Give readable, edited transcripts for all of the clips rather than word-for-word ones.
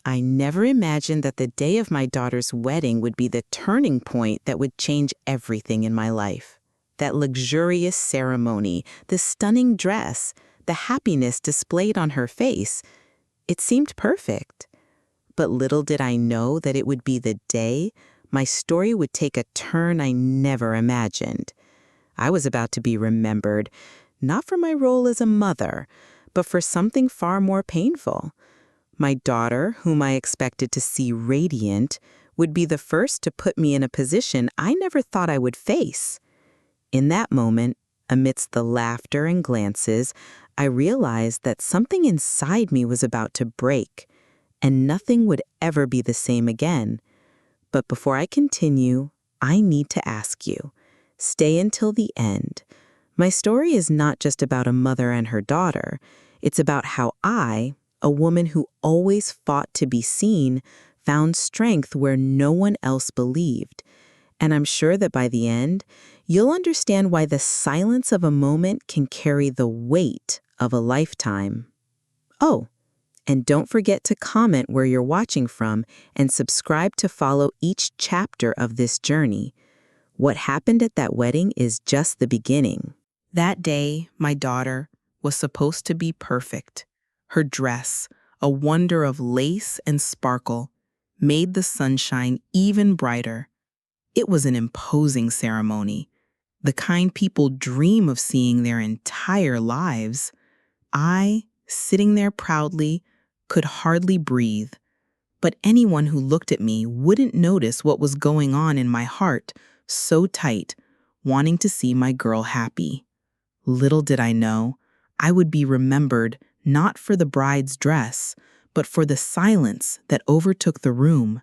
I never imagined that the day of my daughter's wedding would be the turning point that would change everything in my life. That luxurious ceremony, the stunning dress, the happiness displayed on her face, it seemed perfect. But little did I know that it would be the day my story would take a turn I never imagined. I was about to be remembered, not for my role as a mother, but for something far more painful. My daughter, whom I expected to see radiant, would be the first to put me in a position I never thought I would face. In that moment, amidst the laughter and glances, I realized that something inside me was about to break, and nothing would ever be the same again. But before I continue, I need to ask you, stay until the end. My story is not just about a mother and her daughter. It's about how I, a woman who always fought to be seen, found strength where no one else believed. And I'm sure that by the end, you'll understand why the silence of a moment can carry the weight of a lifetime. Oh, and don't forget to comment where you're watching from and subscribe to follow each chapter of this journey. What happened at that wedding is just the beginning. That day, my daughter was supposed to be perfect. Her dress, a wonder of lace and sparkle, made the sunshine even brighter. It was an imposing ceremony, the kind people dream of seeing their entire lives. I, sitting there proudly, could hardly breathe. But anyone who looked at me wouldn't notice what was going on in my heart, so tight, wanting to see my girl happy. Little did I know, I would be remembered not for the bride's dress, but for the silence that overtook the room.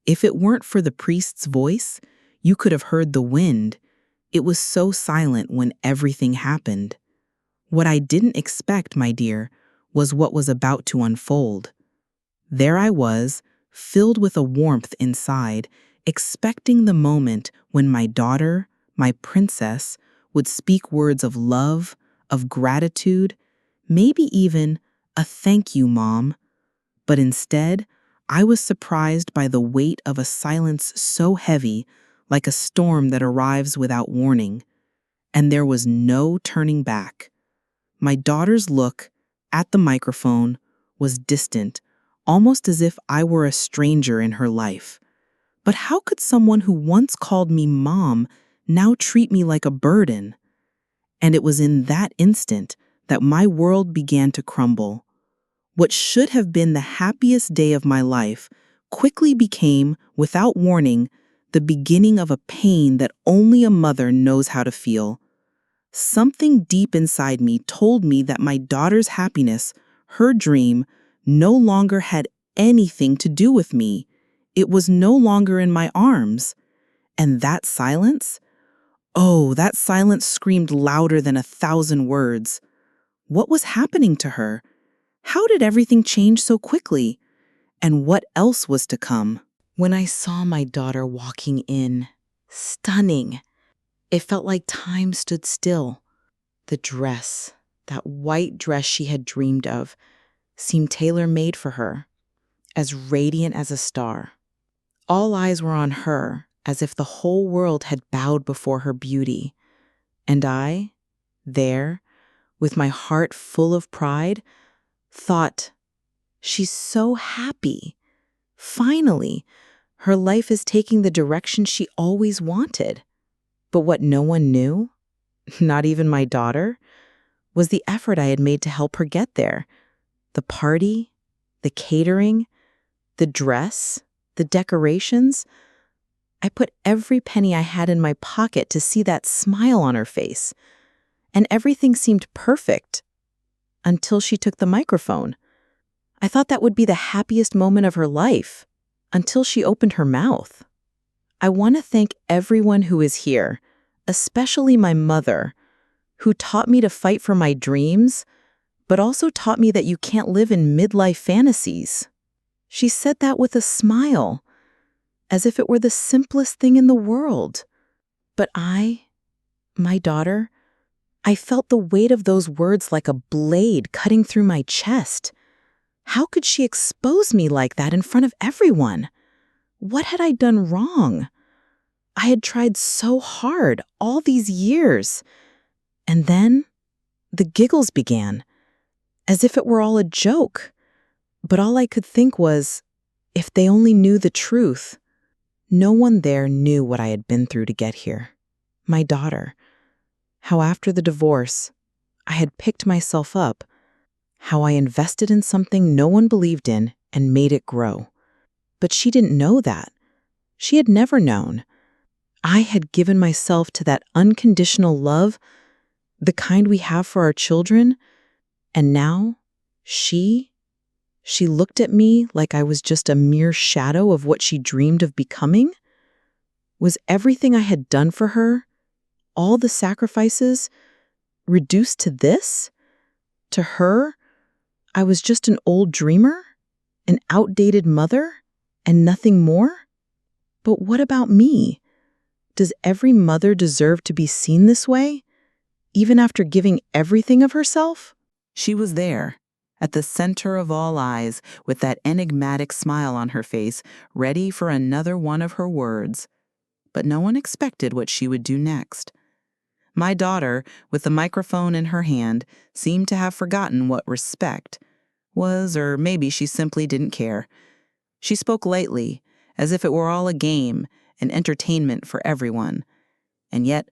If it weren't for the priest's voice, you could have heard the wind. It was so silent when everything happened. What I didn't expect, my dear, was what was about to unfold. There I was, filled with a warmth inside, expecting the moment when my daughter, my princess, would speak words of love, of gratitude, maybe even a "thank you, Mom." But instead, I was surprised by the weight of a silence so heavy, like a storm that arrives without warning. And there was no turning back. My daughter's look, at the microphone, was distant, almost as if I were a stranger in her life. But how could someone who once called me Mom now treat me like a burden? And it was in that instant that my world began to crumble. What should have been the happiest day of my life quickly became, without warning, the beginning of a pain that only a mother knows how to feel. Something deep inside me told me that my daughter's happiness, her dream, no longer had anything to do with me. It was no longer in my arms. And that silence? Oh, that silence screamed louder than 1,000 words. What was happening to her? How did everything change so quickly? And what else was to come? When I saw my daughter walking in, stunning, it felt like time stood still. The dress, that white dress she had dreamed of, seemed tailor-made for her, as radiant as a star. All eyes were on her, as if the whole world had bowed before her beauty. And I, there, with my heart full of pride, thought, she's so happy. Finally, her life is taking the direction she always wanted. But what no one knew, not even my daughter, was the effort I had made to help her get there. The party, the catering, the dress, the decorations. I put every penny I had in my pocket to see that smile on her face. And everything seemed perfect until she took the microphone. I thought that would be the happiest moment of her life, until she opened her mouth. I want to thank everyone who is here, especially my mother, who taught me to fight for my dreams, but also taught me that you can't live in midlife fantasies. She said that with a smile, as if it were the simplest thing in the world. But my daughter, I felt the weight of those words like a blade cutting through my chest. How could she expose me like that in front of everyone? What had I done wrong? I had tried so hard all these years. And then the giggles began, as if it were all a joke. But all I could think was, if they only knew the truth. No one there knew what I had been through to get here. My daughter. How after the divorce, I had picked myself up. How I invested in something no one believed in and made it grow. But she didn't know that. She had never known. I had given myself to that unconditional love, the kind we have for our children, and now she looked at me like I was just a mere shadow of what she dreamed of becoming. Was everything I had done for her, all the sacrifices, reduced to this? To her, I was just an old dreamer, an outdated mother, and nothing more? But what about me? Does every mother deserve to be seen this way, even after giving everything of herself? She was there, at the center of all eyes, with that enigmatic smile on her face, ready for another one of her words. But no one expected what she would do next. My daughter, with the microphone in her hand, seemed to have forgotten what respect was, or maybe she simply didn't care. She spoke lightly, as if it were all a game, an entertainment for everyone. And yet,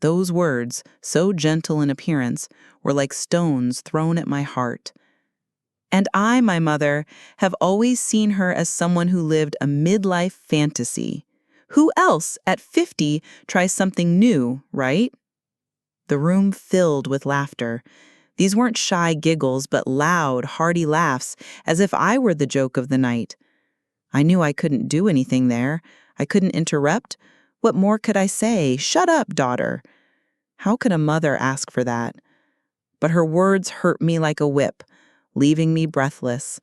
those words, so gentle in appearance, were like stones thrown at my heart. And I, my mother, have always seen her as someone who lived a midlife fantasy. Who else, at 50, tries something new, right? The room filled with laughter. These weren't shy giggles, but loud, hearty laughs, as if I were the joke of the night. I knew I couldn't do anything there. I couldn't interrupt. What more could I say? Shut up, daughter. How could a mother ask for that? But her words hurt me like a whip, leaving me breathless.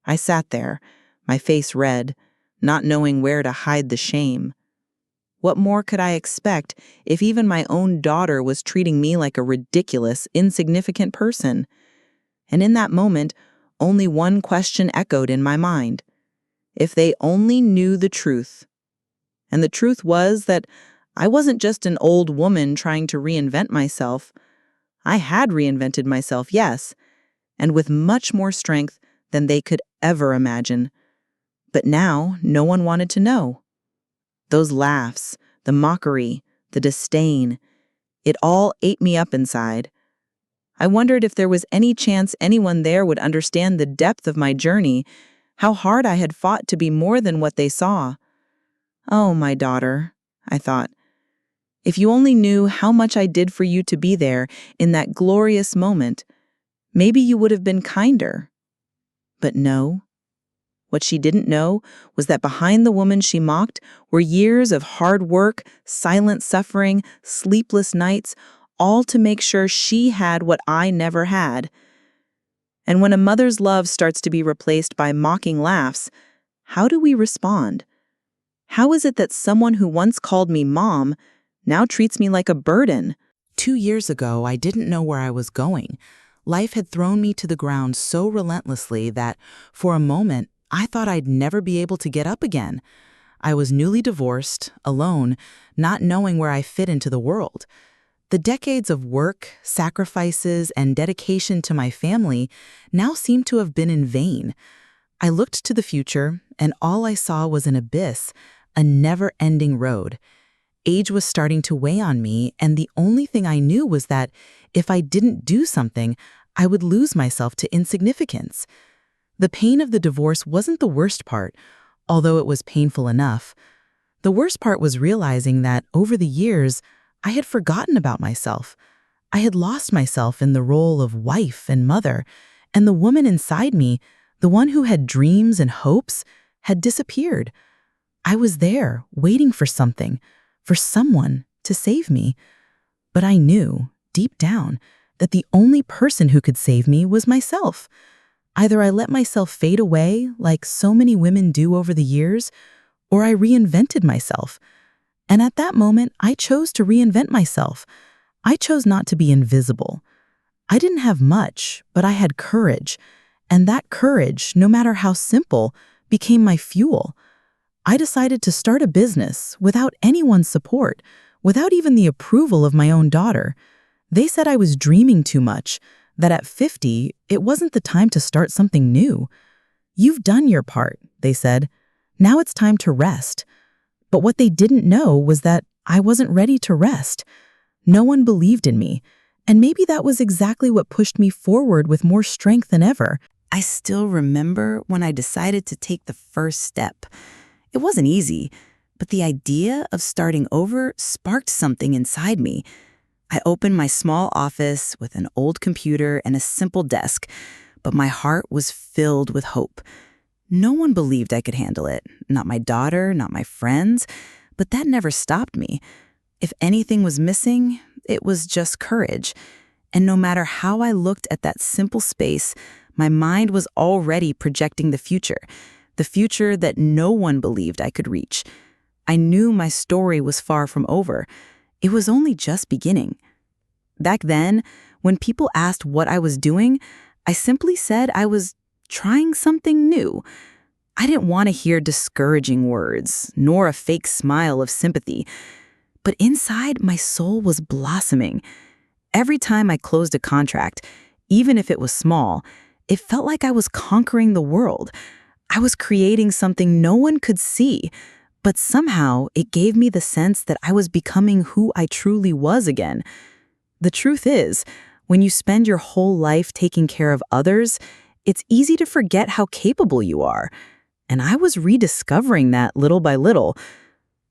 I sat there, my face red, not knowing where to hide the shame. What more could I expect if even my own daughter was treating me like a ridiculous, insignificant person? And in that moment, only one question echoed in my mind. If they only knew the truth. And the truth was that I wasn't just an old woman trying to reinvent myself. I had reinvented myself, yes, and with much more strength than they could ever imagine. But now, no one wanted to know. Those laughs, the mockery, the disdain, it all ate me up inside. I wondered if there was any chance anyone there would understand the depth of my journey, how hard I had fought to be more than what they saw. Oh, my daughter, I thought, if you only knew how much I did for you to be there in that glorious moment, maybe you would have been kinder. But no. What she didn't know was that behind the woman she mocked were years of hard work, silent suffering, sleepless nights, all to make sure she had what I never had. And when a mother's love starts to be replaced by mocking laughs, how do we respond? How is it that someone who once called me mom now treats me like a burden? 2 years ago, I didn't know where I was going. Life had thrown me to the ground so relentlessly that, for a moment, I thought I'd never be able to get up again. I was newly divorced, alone, not knowing where I fit into the world. The decades of work, sacrifices, and dedication to my family now seemed to have been in vain. I looked to the future, and all I saw was an abyss, a never-ending road. Age was starting to weigh on me, and the only thing I knew was that if I didn't do something, I would lose myself to insignificance. The pain of the divorce wasn't the worst part, although it was painful enough. The worst part was realizing that, over the years, I had forgotten about myself. I had lost myself in the role of wife and mother, and the woman inside me, the one who had dreams and hopes, had disappeared. I was there, waiting for something, for someone to save me. But I knew, deep down, that the only person who could save me was myself. Either I let myself fade away, like so many women do over the years, or I reinvented myself. And at that moment, I chose to reinvent myself. I chose not to be invisible. I didn't have much, but I had courage. And that courage, no matter how simple, became my fuel. I decided to start a business without anyone's support, without even the approval of my own daughter. They said I was dreaming too much, that at 50, it wasn't the time to start something new. "You've done your part," they said. "Now it's time to rest." But what they didn't know was that I wasn't ready to rest. No one believed in me, and maybe that was exactly what pushed me forward with more strength than ever. I still remember when I decided to take the first step. It wasn't easy, but the idea of starting over sparked something inside me. I opened my small office with an old computer and a simple desk, but my heart was filled with hope. No one believed I could handle it, not my daughter, not my friends, but that never stopped me. If anything was missing, it was just courage. And no matter how I looked at that simple space, my mind was already projecting the future that no one believed I could reach. I knew my story was far from over. It was only just beginning. Back then, when people asked what I was doing, I simply said I was trying something new. I didn't want to hear discouraging words, nor a fake smile of sympathy. But inside, my soul was blossoming. Every time I closed a contract, even if it was small, it felt like I was conquering the world. I was creating something no one could see, but somehow it gave me the sense that I was becoming who I truly was again. The truth is, when you spend your whole life taking care of others, it's easy to forget how capable you are. And I was rediscovering that little by little.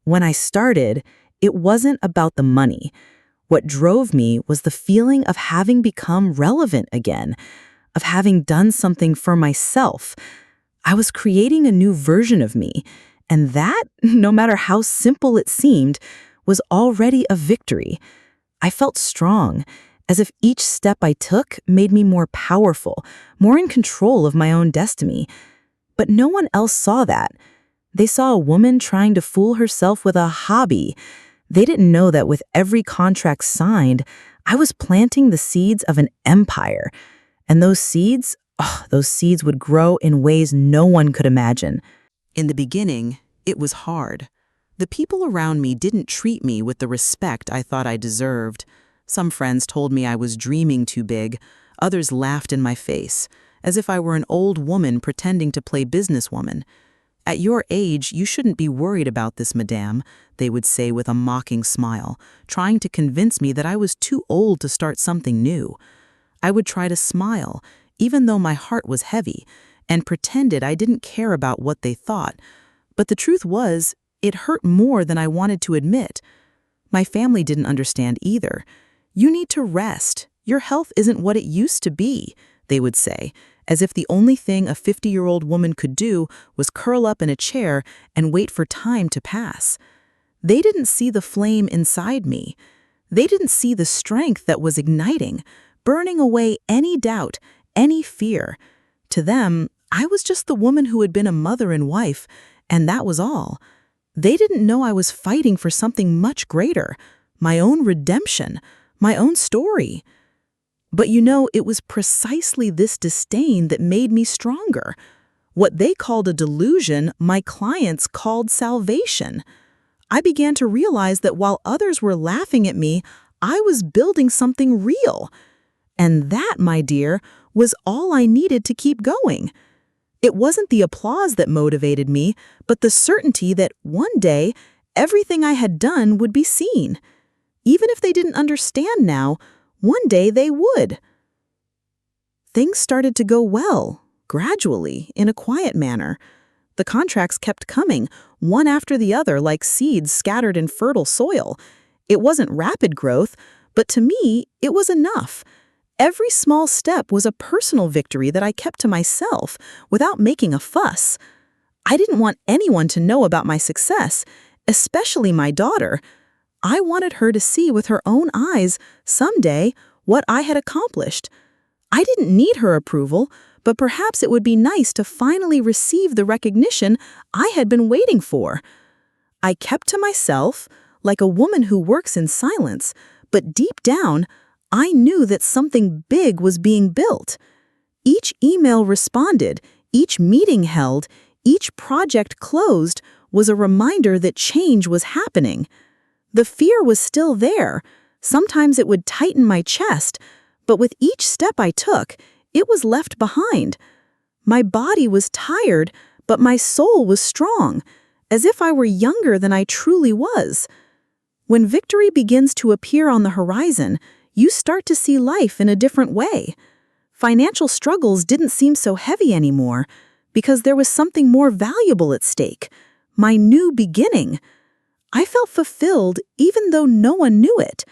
When I started, it wasn't about the money. What drove me was the feeling of having become relevant again, of having done something for myself. I was creating a new version of me, and that, no matter how simple it seemed, was already a victory. I felt strong, as if each step I took made me more powerful, more in control of my own destiny. But no one else saw that. They saw a woman trying to fool herself with a hobby. They didn't know that with every contract signed, I was planting the seeds of an empire. And those seeds would grow in ways no one could imagine. In the beginning, it was hard. The people around me didn't treat me with the respect I thought I deserved. Some friends told me I was dreaming too big. Others laughed in my face, as if I were an old woman pretending to play businesswoman. "At your age, you shouldn't be worried about this, madame," they would say with a mocking smile, trying to convince me that I was too old to start something new. I would try to smile, even though my heart was heavy, and pretended I didn't care about what they thought. But the truth was, it hurt more than I wanted to admit. My family didn't understand either. "You need to rest. Your health isn't what it used to be," they would say, as if the only thing a 50-year-old woman could do was curl up in a chair and wait for time to pass. They didn't see the flame inside me. They didn't see the strength that was igniting, burning away any doubt, any fear. To them, I was just the woman who had been a mother and wife, and that was all. They didn't know I was fighting for something much greater, my own redemption, my own story. But it was precisely this disdain that made me stronger. What they called a delusion, my clients called salvation. I began to realize that while others were laughing at me, I was building something real. And that, my dear, was all I needed to keep going. It wasn't the applause that motivated me, but the certainty that one day, everything I had done would be seen. Even if they didn't understand now, one day they would. Things started to go well, gradually, in a quiet manner. The contracts kept coming, one after the other like seeds scattered in fertile soil. It wasn't rapid growth, but to me, it was enough. Every small step was a personal victory that I kept to myself without making a fuss. I didn't want anyone to know about my success, especially my daughter. I wanted her to see with her own eyes, someday, what I had accomplished. I didn't need her approval, but perhaps it would be nice to finally receive the recognition I had been waiting for. I kept to myself, like a woman who works in silence, but deep down, I knew that something big was being built. Each email responded, each meeting held, each project closed was a reminder that change was happening. The fear was still there. Sometimes it would tighten my chest, but with each step I took, it was left behind. My body was tired, but my soul was strong, as if I were younger than I truly was. When victory begins to appear on the horizon, you start to see life in a different way. Financial struggles didn't seem so heavy anymore because there was something more valuable at stake, my new beginning. I felt fulfilled even though no one knew it.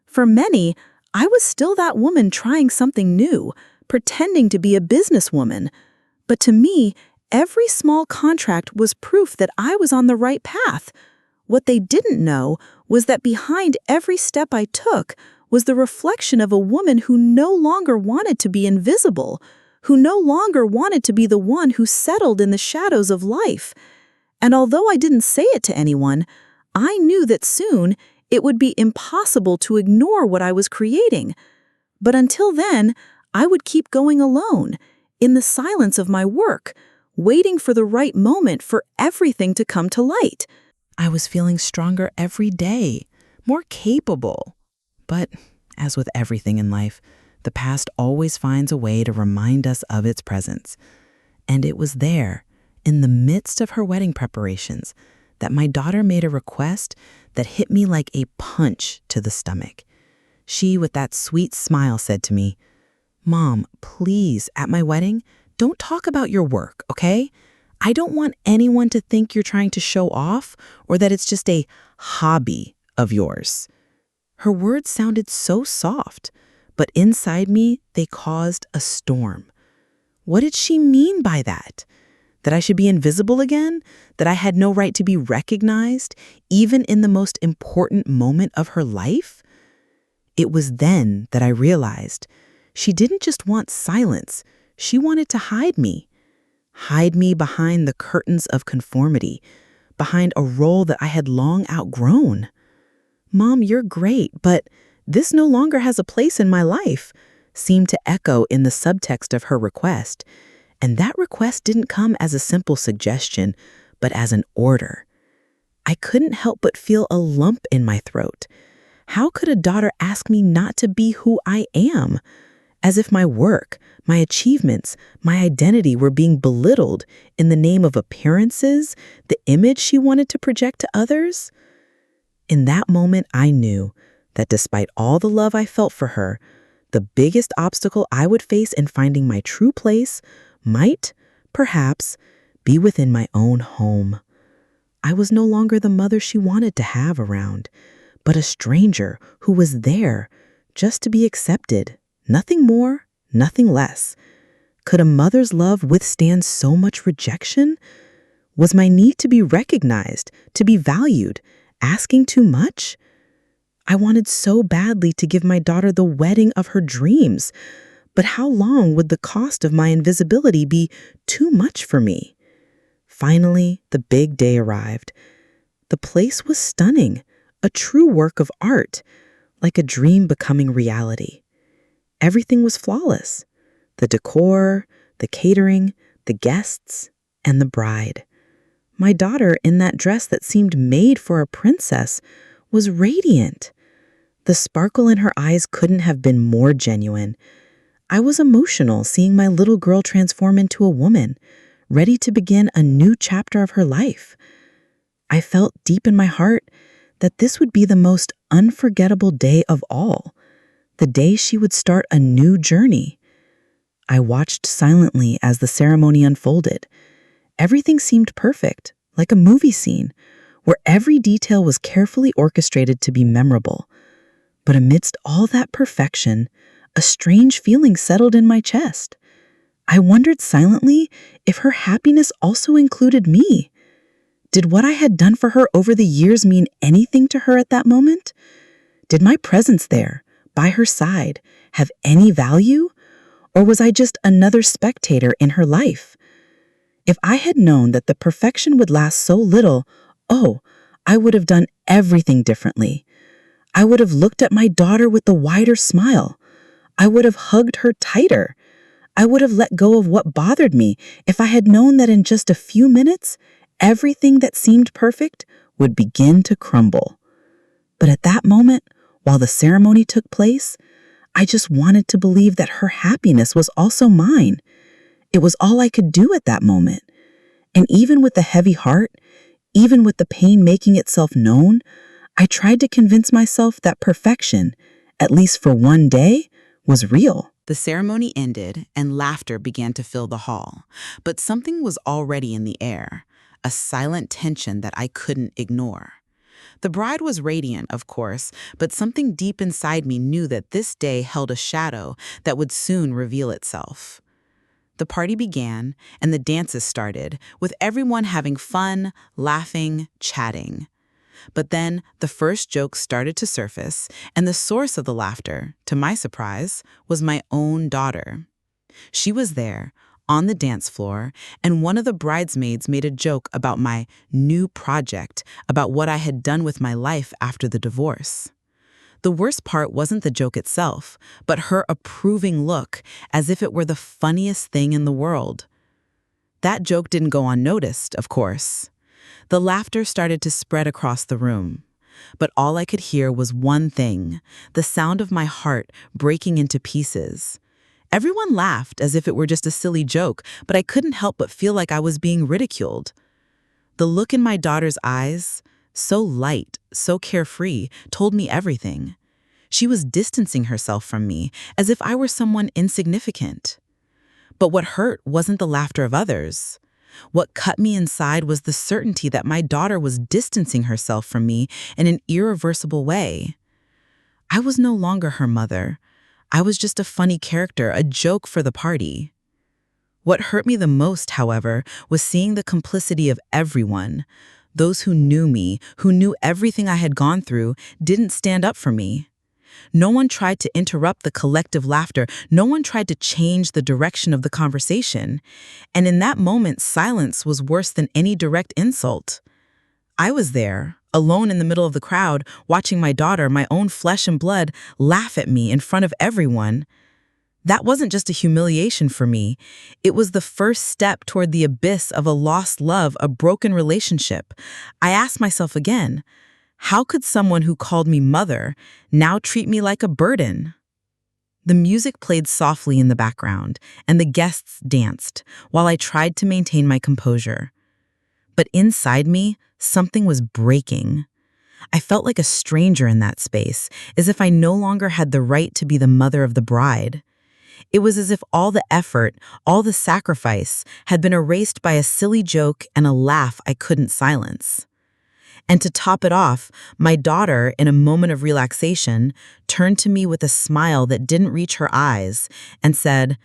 For many, I was still that woman trying something new, pretending to be a businesswoman. But to me, every small contract was proof that I was on the right path. What they didn't know was that behind every step I took was the reflection of a woman who no longer wanted to be invisible, who no longer wanted to be the one who settled in the shadows of life. And although I didn't say it to anyone, I knew that soon it would be impossible to ignore what I was creating. But until then, I would keep going alone, in the silence of my work, waiting for the right moment for everything to come to light. I was feeling stronger every day, more capable. But as with everything in life, the past always finds a way to remind us of its presence. And it was there, in the midst of her wedding preparations, that my daughter made a request that hit me like a punch to the stomach. She, with that sweet smile, said to me, "Mom, please, at my wedding, don't talk about your work, okay? I don't want anyone to think you're trying to show off or that it's just a hobby of yours." Her words sounded so soft, but inside me, they caused a storm. What did she mean by that? That I should be invisible again? That I had no right to be recognized, even in the most important moment of her life? It was then that I realized she didn't just want silence. She wanted to hide me. Hide me behind the curtains of conformity, behind a role that I had long outgrown. "Mom, you're great, but this no longer has a place in my life," seemed to echo in the subtext of her request. And that request didn't come as a simple suggestion, but as an order. I couldn't help but feel a lump in my throat. How could a daughter ask me not to be who I am? As if my work, my achievements, my identity were being belittled in the name of appearances, the image she wanted to project to others. In that moment, I knew that despite all the love I felt for her, the biggest obstacle I would face in finding my true place might, perhaps, be within my own home. I was no longer the mother she wanted to have around, but a stranger who was there just to be accepted. Nothing more, nothing less. Could a mother's love withstand so much rejection? Was my need to be recognized, to be valued, asking too much? I wanted so badly to give my daughter the wedding of her dreams, but how long would the cost of my invisibility be too much for me? Finally, the big day arrived. The place was stunning, a true work of art, like a dream becoming reality. Everything was flawless. The decor, the catering, the guests, and the bride. My daughter, in that dress that seemed made for a princess, was radiant. The sparkle in her eyes couldn't have been more genuine. I was emotional seeing my little girl transform into a woman, ready to begin a new chapter of her life. I felt deep in my heart that this would be the most unforgettable day of all, the day she would start a new journey. I watched silently as the ceremony unfolded. Everything seemed perfect, like a movie scene, where every detail was carefully orchestrated to be memorable. But amidst all that perfection, a strange feeling settled in my chest. I wondered silently if her happiness also included me. Did what I had done for her over the years mean anything to her at that moment? Did my presence there, by her side, have any value? Or was I just another spectator in her life? If I had known that the perfection would last so little, I would have done everything differently. I would have looked at my daughter with a wider smile. I would have hugged her tighter. I would have let go of what bothered me if I had known that in just a few minutes, everything that seemed perfect would begin to crumble. But at that moment, while the ceremony took place, I just wanted to believe that her happiness was also mine. It was all I could do at that moment. And even with the heavy heart, even with the pain making itself known, I tried to convince myself that perfection, at least for one day, was real. The ceremony ended and laughter began to fill the hall, but something was already in the air, a silent tension that I couldn't ignore. The bride was radiant, of course, but something deep inside me knew that this day held a shadow that would soon reveal itself. The party began, and the dances started, with everyone having fun, laughing, chatting. But then the first jokes started to surface, and the source of the laughter, to my surprise, was my own daughter. She was there, on the dance floor, and one of the bridesmaids made a joke about my new project, about what I had done with my life after the divorce. The worst part wasn't the joke itself, but her approving look, as if it were the funniest thing in the world. That joke didn't go unnoticed, of course. The laughter started to spread across the room. But all I could hear was one thing, the sound of my heart breaking into pieces. Everyone laughed as if it were just a silly joke, but I couldn't help but feel like I was being ridiculed. The look in my daughter's eyes, so light, so carefree, told me everything. She was distancing herself from me, as if I were someone insignificant. But what hurt wasn't the laughter of others. What cut me inside was the certainty that my daughter was distancing herself from me in an irreversible way. I was no longer her mother. I was just a funny character, a joke for the party. What hurt me the most, however, was seeing the complicity of everyone. Those who knew me, who knew everything I had gone through, didn't stand up for me. No one tried to interrupt the collective laughter. No one tried to change the direction of the conversation. And in that moment, silence was worse than any direct insult. I was there, alone in the middle of the crowd, watching my daughter, my own flesh and blood, laugh at me in front of everyone. That wasn't just a humiliation for me. It was the first step toward the abyss of a lost love, a broken relationship. I asked myself again, how could someone who called me mother now treat me like a burden? The music played softly in the background, and the guests danced, while I tried to maintain my composure. But inside me, something was breaking. I felt like a stranger in that space, as if I no longer had the right to be the mother of the bride. It was as if all the effort, all the sacrifice, had been erased by a silly joke and a laugh I couldn't silence. And to top it off, my daughter, in a moment of relaxation, turned to me with a smile that didn't reach her eyes and said,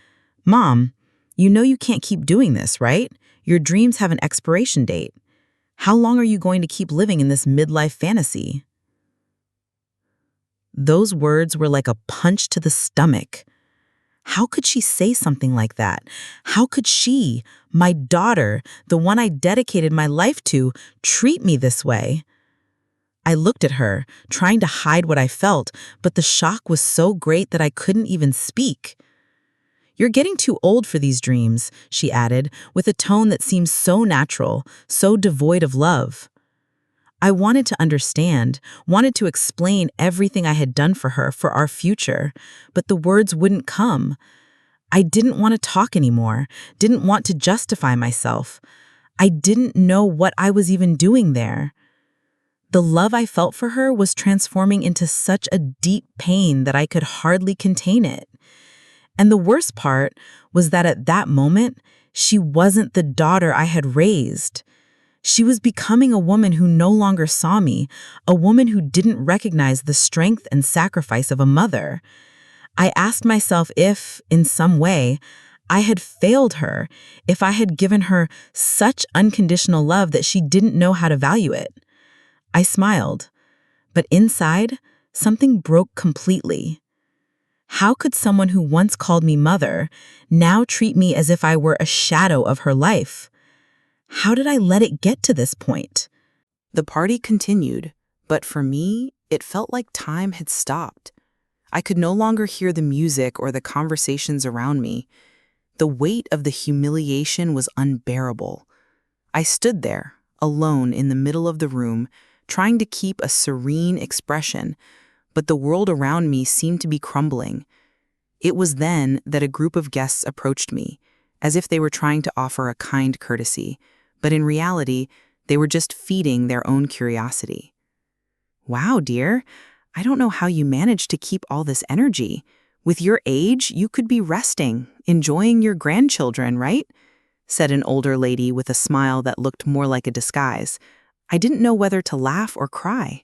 "Mom, you know you can't keep doing this, right? Your dreams have an expiration date. How long are you going to keep living in this midlife fantasy?" Those words were like a punch to the stomach. How could she say something like that? How could she, my daughter, the one I dedicated my life to, treat me this way? I looked at her, trying to hide what I felt, but the shock was so great that I couldn't even speak. "You're getting too old for these dreams," she added, with a tone that seemed so natural, so devoid of love. I wanted to understand, wanted to explain everything I had done for her, for our future, but the words wouldn't come. I didn't want to talk anymore, didn't want to justify myself. I didn't know what I was even doing there. The love I felt for her was transforming into such a deep pain that I could hardly contain it. And the worst part was that at that moment, she wasn't the daughter I had raised. She was becoming a woman who no longer saw me, a woman who didn't recognize the strength and sacrifice of a mother. I asked myself if, in some way, I had failed her, if I had given her such unconditional love that she didn't know how to value it. I smiled, but inside, something broke completely. How could someone who once called me mother now treat me as if I were a shadow of her life? How did I let it get to this point? The party continued, but for me, it felt like time had stopped. I could no longer hear the music or the conversations around me. The weight of the humiliation was unbearable. I stood there, alone in the middle of the room, trying to keep a serene expression, but the world around me seemed to be crumbling. It was then that a group of guests approached me, as if they were trying to offer a kind courtesy, but in reality, they were just feeding their own curiosity. "Wow, dear, I don't know how you manage to keep all this energy. With your age, you could be resting, enjoying your grandchildren, right?" said an older lady with a smile that looked more like a disguise. I didn't know whether to laugh or cry.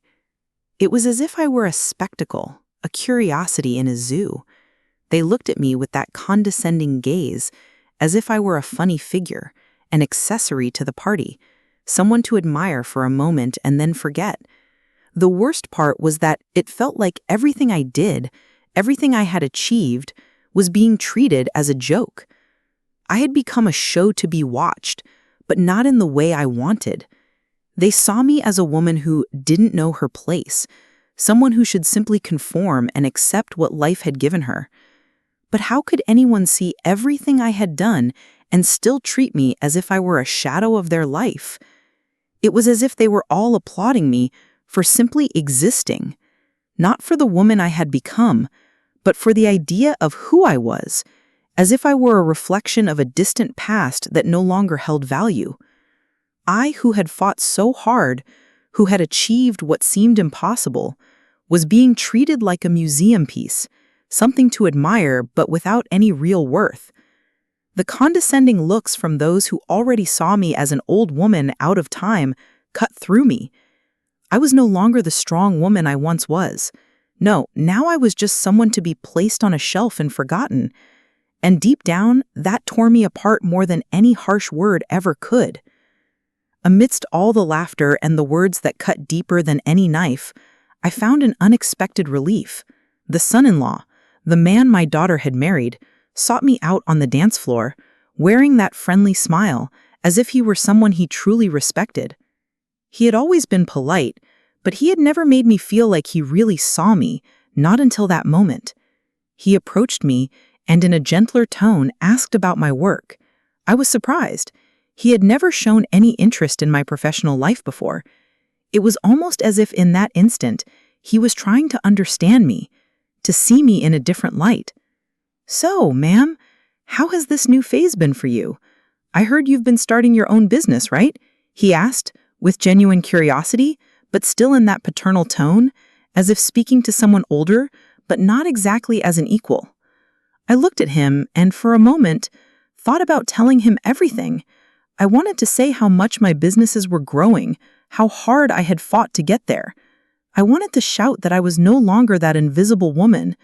It was as if I were a spectacle, a curiosity in a zoo. They looked at me with that condescending gaze, as if I were a funny figure, an accessory to the party, someone to admire for a moment and then forget. The worst part was that it felt like everything I did, everything I had achieved, was being treated as a joke. I had become a show to be watched, but not in the way I wanted. They saw me as a woman who didn't know her place, someone who should simply conform and accept what life had given her. But how could anyone see everything I had done and still treat me as if I were a shadow of their life? It was as if they were all applauding me for simply existing, not for the woman I had become, but for the idea of who I was, as if I were a reflection of a distant past that no longer held value. I, who had fought so hard, who had achieved what seemed impossible, was being treated like a museum piece, something to admire but without any real worth. The condescending looks from those who already saw me as an old woman out of time cut through me. I was no longer the strong woman I once was. No, now I was just someone to be placed on a shelf and forgotten. And deep down, that tore me apart more than any harsh word ever could. Amidst all the laughter and the words that cut deeper than any knife, I found an unexpected relief. The son-in-law, the man my daughter had married, sought me out on the dance floor, wearing that friendly smile, as if he were someone he truly respected. He had always been polite, but he had never made me feel like he really saw me, not until that moment. He approached me and in a gentler tone asked about my work. I was surprised. He had never shown any interest in my professional life before. It was almost as if in that instant, he was trying to understand me, to see me in a different light. "So, ma'am, how has this new phase been for you? I heard you've been starting your own business, right?" he asked, with genuine curiosity, but still in that paternal tone, as if speaking to someone older, but not exactly as an equal. I looked at him and, for a moment, thought about telling him everything. I wanted to say how much my businesses were growing, how hard I had fought to get there. I wanted to shout that I was no longer that invisible woman,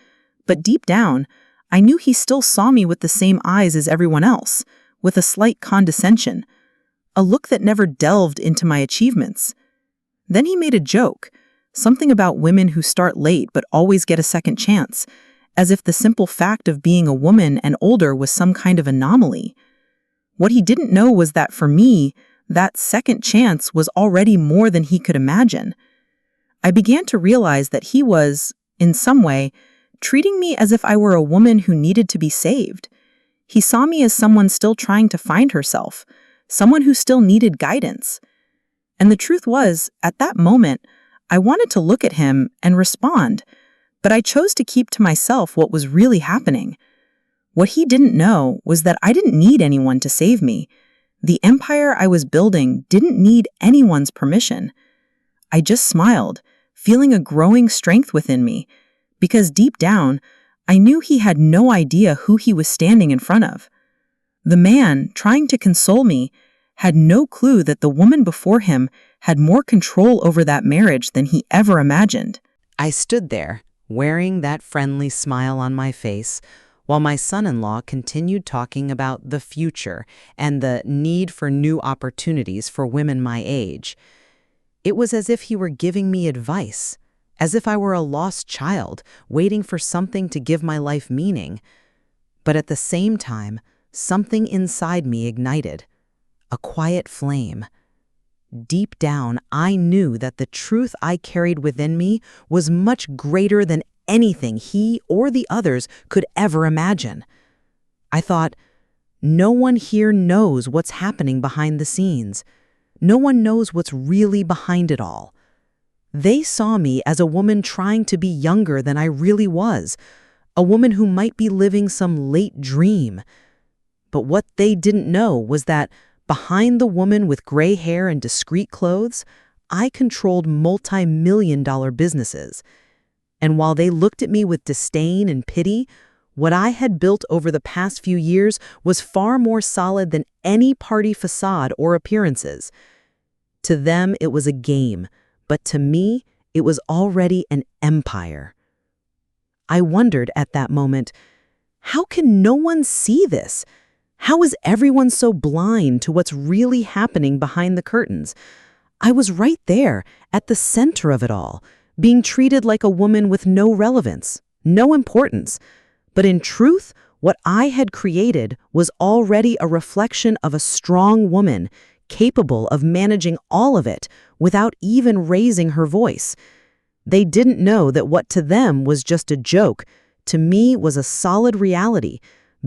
but deep down, I knew he still saw me with the same eyes as everyone else, with a slight condescension, a look that never delved into my achievements. Then he made a joke, something about women who start late but always get a second chance, as if the simple fact of being a woman and older was some kind of anomaly. What he didn't know was that for me, that second chance was already more than he could imagine. I began to realize that he was, in some way, treating me as if I were a woman who needed to be saved. He saw me as someone still trying to find herself, someone who still needed guidance. And the truth was, at that moment, I wanted to look at him and respond, but I chose to keep to myself what was really happening. What he didn't know was that I didn't need anyone to save me. The empire I was building didn't need anyone's permission. I just smiled, feeling a growing strength within me, because deep down, I knew he had no idea who he was standing in front of. The man, trying to console me, had no clue that the woman before him had more control over that marriage than he ever imagined. I stood there, wearing that friendly smile on my face, while my son-in-law continued talking about the future and the need for new opportunities for women my age. It was as if he were giving me advice, as if I were a lost child waiting for something to give my life meaning. But at the same time, something inside me ignited, a quiet flame. Deep down, I knew that the truth I carried within me was much greater than anything he or the others could ever imagine. I thought, No one here knows what's happening behind the scenes. No one knows what's really behind it all. They saw me as a woman trying to be younger than I really was, a woman who might be living some late dream. But what they didn't know was that behind the woman with gray hair and discreet clothes, I controlled multi-million-dollar businesses. And while they looked at me with disdain and pity, what I had built over the past few years was far more solid than any party facade or appearances. To them, it was a game, but to me, it was already an empire. I wondered at that moment, how can no one see this? How is everyone so blind to what's really happening behind the curtains? I was right there, at the center of it all, being treated like a woman with no relevance, no importance. But in truth, what I had created was already a reflection of a strong woman, capable of managing all of it without even raising her voice. They didn't know that what to them was just a joke, to me was a solid reality,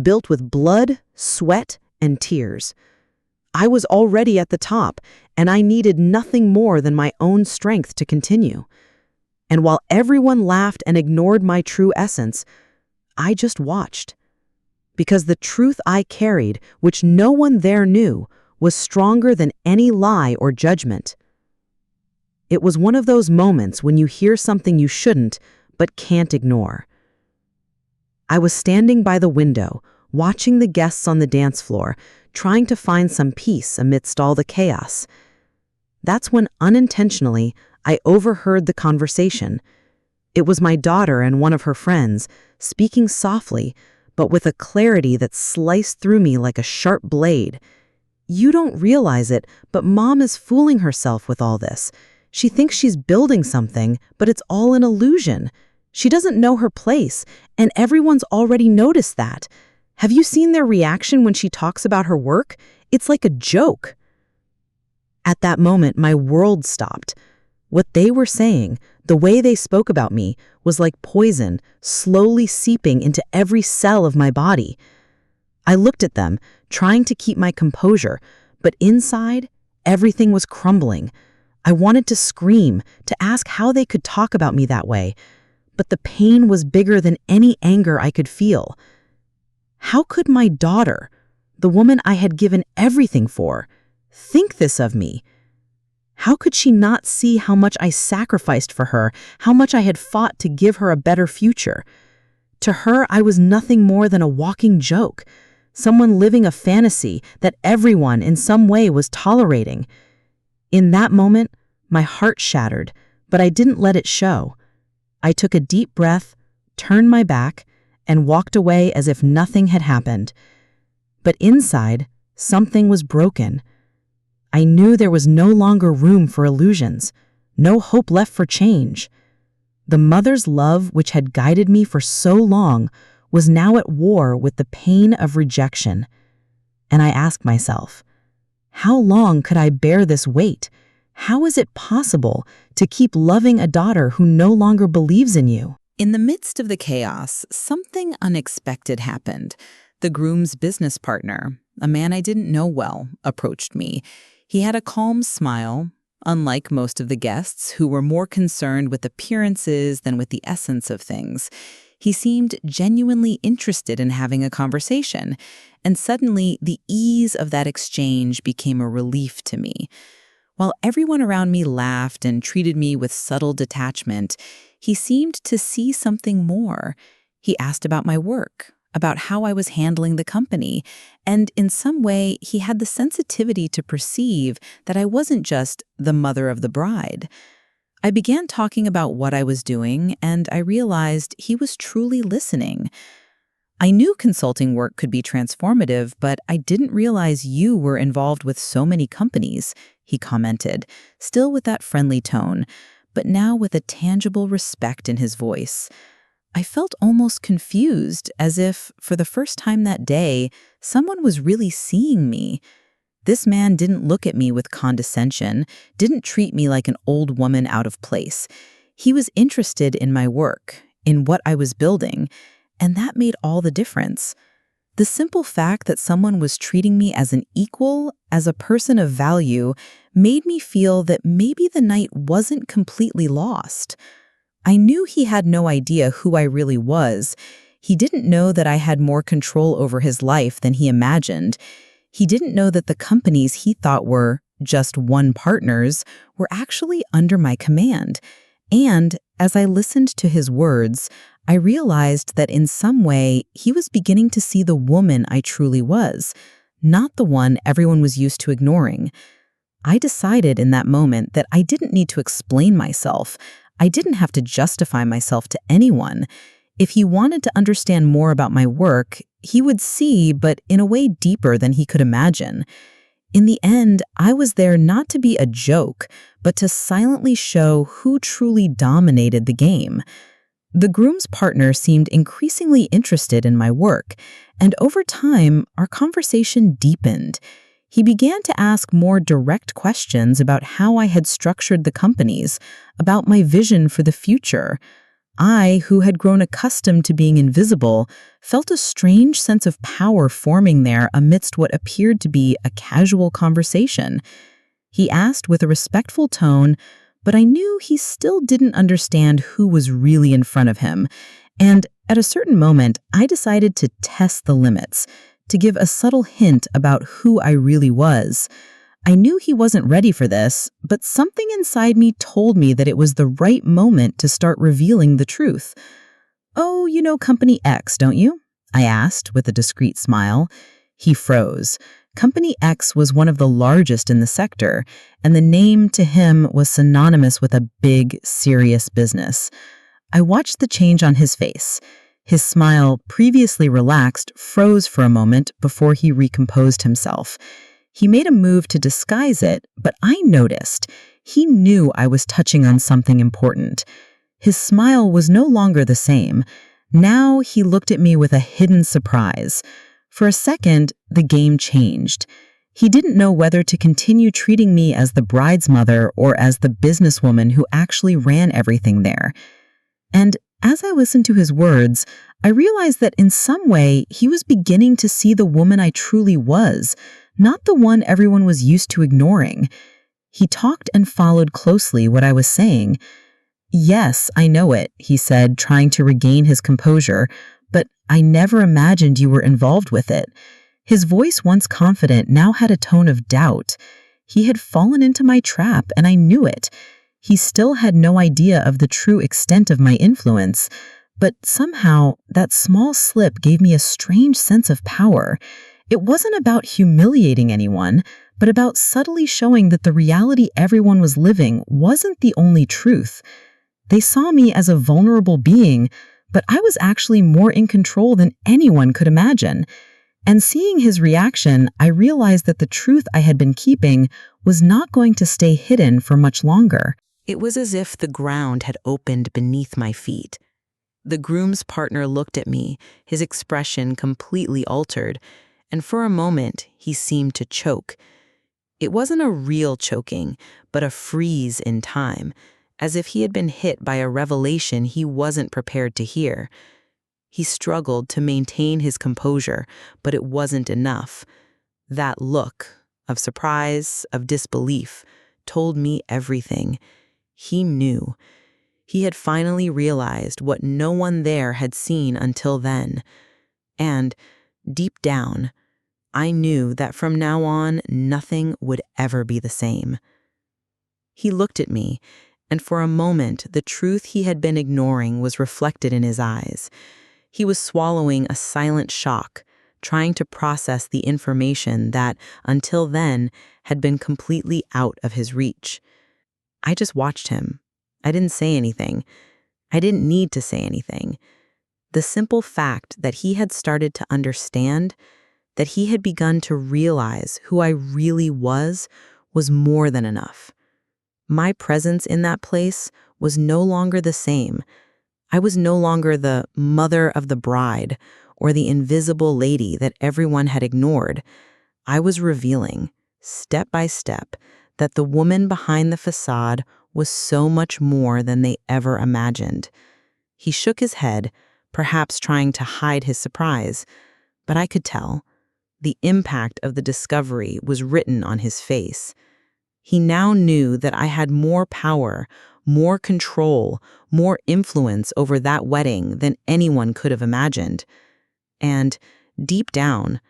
built with blood, sweat, and tears. I was already at the top, and I needed nothing more than my own strength to continue. And while everyone laughed and ignored my true essence, I just watched. Because the truth I carried, which no one there knew, was stronger than any lie or judgment. It was one of those moments when you hear something you shouldn't, but can't ignore. I was standing by the window, watching the guests on the dance floor, trying to find some peace amidst all the chaos. That's when unintentionally I overheard the conversation. It was my daughter and one of her friends, speaking softly, but with a clarity that sliced through me like a sharp blade. You don't realize it, but Mom is fooling herself with all this. She thinks she's building something, but it's all an illusion. She doesn't know her place, and everyone's already noticed that. Have you seen their reaction when she talks about her work? It's like a joke. At that moment, my world stopped. What they were saying, the way they spoke about me, was like poison, slowly seeping into every cell of my body. I looked at them, trying to keep my composure, but inside, everything was crumbling. I wanted to scream, to ask how they could talk about me that way, but the pain was bigger than any anger I could feel. How could my daughter, the woman I had given everything for, think this of me? How could she not see how much I sacrificed for her, how much I had fought to give her a better future? To her, I was nothing more than a walking joke, someone living a fantasy that everyone in some way was tolerating. In that moment, my heart shattered, but I didn't let it show. I took a deep breath, turned my back, and walked away as if nothing had happened. But inside, something was broken. I knew there was no longer room for illusions, no hope left for change. The mother's love, which had guided me for so long, was now at war with the pain of rejection. And I asked myself, how long could I bear this weight? How is it possible to keep loving a daughter who no longer believes in you? In the midst of the chaos, something unexpected happened. The groom's business partner, a man I didn't know well, approached me. He had a calm smile, unlike most of the guests who were more concerned with appearances than with the essence of things. He seemed genuinely interested in having a conversation, and suddenly the ease of that exchange became a relief to me. While everyone around me laughed and treated me with subtle detachment, he seemed to see something more. He asked about my work, about how I was handling the company, and in some way, he had the sensitivity to perceive that I wasn't just the mother of the bride. I began talking about what I was doing, and I realized he was truly listening. I knew consulting work could be transformative, but I didn't realize you were involved with so many companies, he commented, still with that friendly tone, but now with a tangible respect in his voice. I felt almost confused, as if, for the first time that day, someone was really seeing me. This man didn't look at me with condescension, didn't treat me like an old woman out of place. He was interested in my work, in what I was building, and that made all the difference. The simple fact that someone was treating me as an equal, as a person of value, made me feel that maybe the night wasn't completely lost. I knew he had no idea who I really was. He didn't know that I had more control over his life than he imagined. He didn't know that the companies he thought were just one partners were actually under my command. And as I listened to his words, I realized that in some way he was beginning to see the woman I truly was, not the one everyone was used to ignoring. I decided in that moment that I didn't need to explain myself. I didn't have to justify myself to anyone. If he wanted to understand more about my work, he would see, but in a way deeper than he could imagine. In the end, I was there not to be a joke, but to silently show who truly dominated the game. The groom's partner seemed increasingly interested in my work, and over time, our conversation deepened. He began to ask more direct questions about how I had structured the companies, about my vision for the future. I, who had grown accustomed to being invisible, felt a strange sense of power forming there amidst what appeared to be a casual conversation. He asked with a respectful tone, but I knew he still didn't understand who was really in front of him. And at a certain moment, I decided to test the limits, to give a subtle hint about who I really was. I knew he wasn't ready for this, but something inside me told me that it was the right moment to start revealing the truth. "Oh, you know Company X, don't you?" I asked with a discreet smile. He froze. Company X was one of the largest in the sector, and the name to him was synonymous with a big, serious business. I watched the change on his face. His smile, previously relaxed, froze for a moment before he recomposed himself. He made a move to disguise it, but I noticed. He knew I was touching on something important. His smile was no longer the same. Now he looked at me with a hidden surprise. For a second, the game changed. He didn't know whether to continue treating me as the bride's mother or as the businesswoman who actually ran everything there. And as I listened to his words, I realized that in some way he was beginning to see the woman I truly was, not the one everyone was used to ignoring. He talked and followed closely what I was saying. "Yes, I know it," he said, trying to regain his composure, "but I never imagined you were involved with it." His voice, once confident, now had a tone of doubt. He had fallen into my trap, and I knew it. He still had no idea of the true extent of my influence, but somehow that small slip gave me a strange sense of power. It wasn't about humiliating anyone, but about subtly showing that the reality everyone was living wasn't the only truth. They saw me as a vulnerable being, but I was actually more in control than anyone could imagine. And seeing his reaction, I realized that the truth I had been keeping was not going to stay hidden for much longer. It was as if the ground had opened beneath my feet. The groom's partner looked at me, his expression completely altered, and for a moment he seemed to choke. It wasn't a real choking, but a freeze in time, as if he had been hit by a revelation he wasn't prepared to hear. He struggled to maintain his composure, but it wasn't enough. That look of surprise, of disbelief, told me everything. He knew. He had finally realized what no one there had seen until then. And, deep down, I knew that from now on, nothing would ever be the same. He looked at me, and for a moment, the truth he had been ignoring was reflected in his eyes. He was swallowing a silent shock, trying to process the information that, until then, had been completely out of his reach. I just watched him. I didn't say anything. I didn't need to say anything. The simple fact that he had started to understand, that he had begun to realize who I really was more than enough. My presence in that place was no longer the same. I was no longer the mother of the bride or the invisible lady that everyone had ignored. I was revealing, step by step, that the woman behind the facade was so much more than they ever imagined. He shook his head, perhaps trying to hide his surprise, But I could tell. The impact of the discovery was written on his face. He now knew that I had more power, more control, more influence over that wedding than anyone could have imagined. And deep down,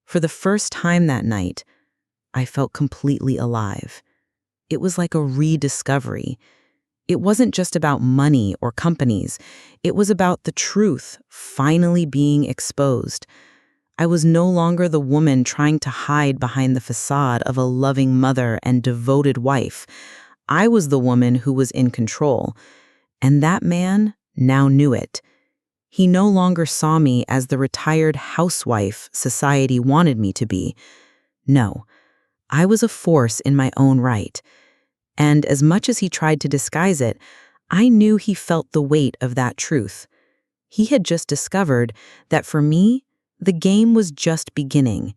for the first time that night, I felt completely alive. It was like a rediscovery. It wasn't just about money or companies. It was about the truth finally being exposed. I was no longer the woman trying to hide behind the facade of a loving mother and devoted wife. I was the woman who was in control. And that man now knew it. He no longer saw me as the retired housewife society wanted me to be. No, I was a force in my own right. And as much as he tried to disguise it, I knew he felt the weight of that truth. He had just discovered that for me, the game was just beginning.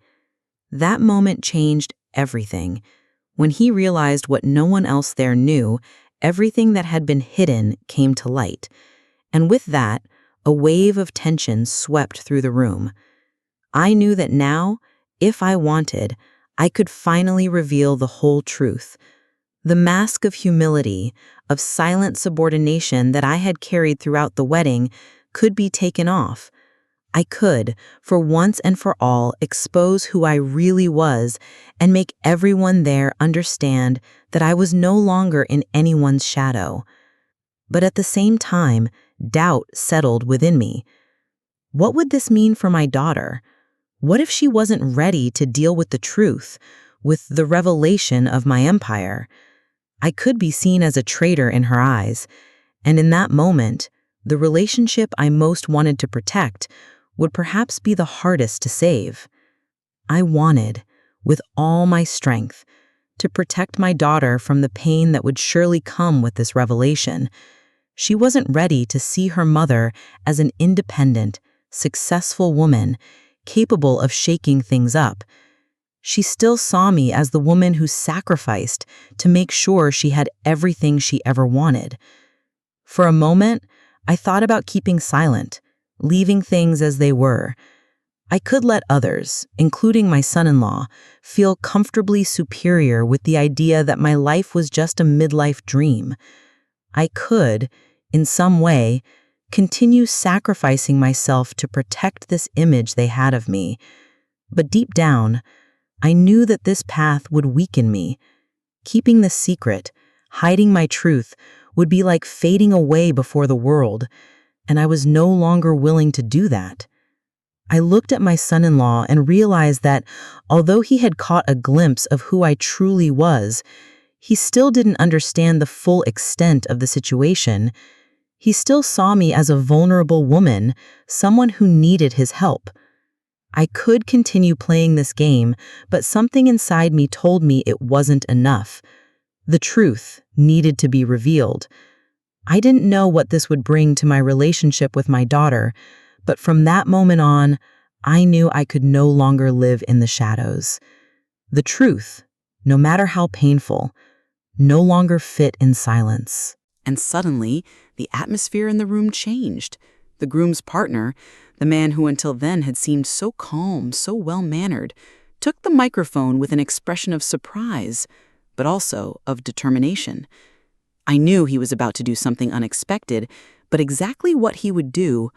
That moment changed everything. When he realized what no one else there knew, everything that had been hidden came to light. And with that, a wave of tension swept through the room. I knew that now, if I wanted, I could finally reveal the whole truth. The mask of humility, of silent subordination that I had carried throughout the wedding, could be taken off. I could, for once and for all, expose who I really was and make everyone there understand that I was no longer in anyone's shadow. But at the same time, doubt settled within me. What would this mean for my daughter? What if she wasn't ready to deal with the truth, with the revelation of my empire? I could be seen as a traitor in her eyes, and in that moment, the relationship I most wanted to protect would perhaps be the hardest to save. I wanted, with all my strength, to protect my daughter from the pain that would surely come with this revelation. She wasn't ready to see her mother as an independent, successful woman, capable of shaking things up. She still saw me as the woman who sacrificed to make sure she had everything she ever wanted. For a moment, I thought about keeping silent, leaving things as they were. I could let others, including my son-in-law, feel comfortably superior with the idea that my life was just a midlife dream. I could, in some way, continue sacrificing myself to protect this image they had of me. But deep down, I knew that this path would weaken me. Keeping the secret, hiding my truth, would be like fading away before the world, and I was no longer willing to do that. I looked at my son-in-law and realized that, although he had caught a glimpse of who I truly was, he still didn't understand the full extent of the situation. He still saw me as a vulnerable woman, someone who needed his help. I could continue playing this game, but something inside me told me it wasn't enough. The truth needed to be revealed. I didn't know what this would bring to my relationship with my daughter, but from that moment on, I knew I could no longer live in the shadows. The truth, no matter how painful, no longer fit in silence. And suddenly, the atmosphere in the room changed. The groom's partner, the man who until then had seemed so calm, so well-mannered, took the microphone with an expression of surprise, but also of determination. I knew he was about to do something unexpected, but exactly what he would do,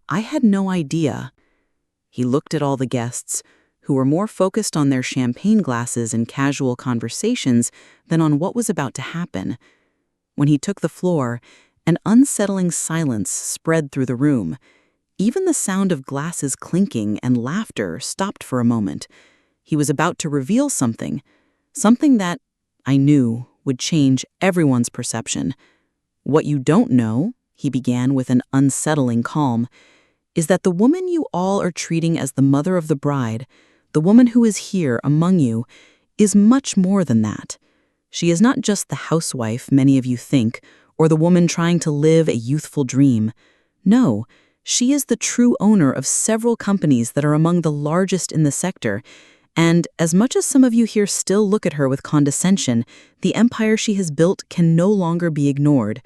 I had no idea. He looked at all the guests, who were more focused on their champagne glasses and casual conversations than on what was about to happen. When he took the floor, an unsettling silence spread through the room. Even the sound of glasses clinking and laughter stopped for a moment. He was about to reveal something that, I knew, would change everyone's perception. "What you don't know," he began with an unsettling calm, "is that the woman you all are treating as the mother of the bride, the woman who is here among you, is much more than that. She is not just the housewife many of you think, or the woman trying to live a youthful dream. No, she is the true owner of several companies that are among the largest in the sector, and as much as some of you here still look at her with condescension, the empire she has built can no longer be ignored."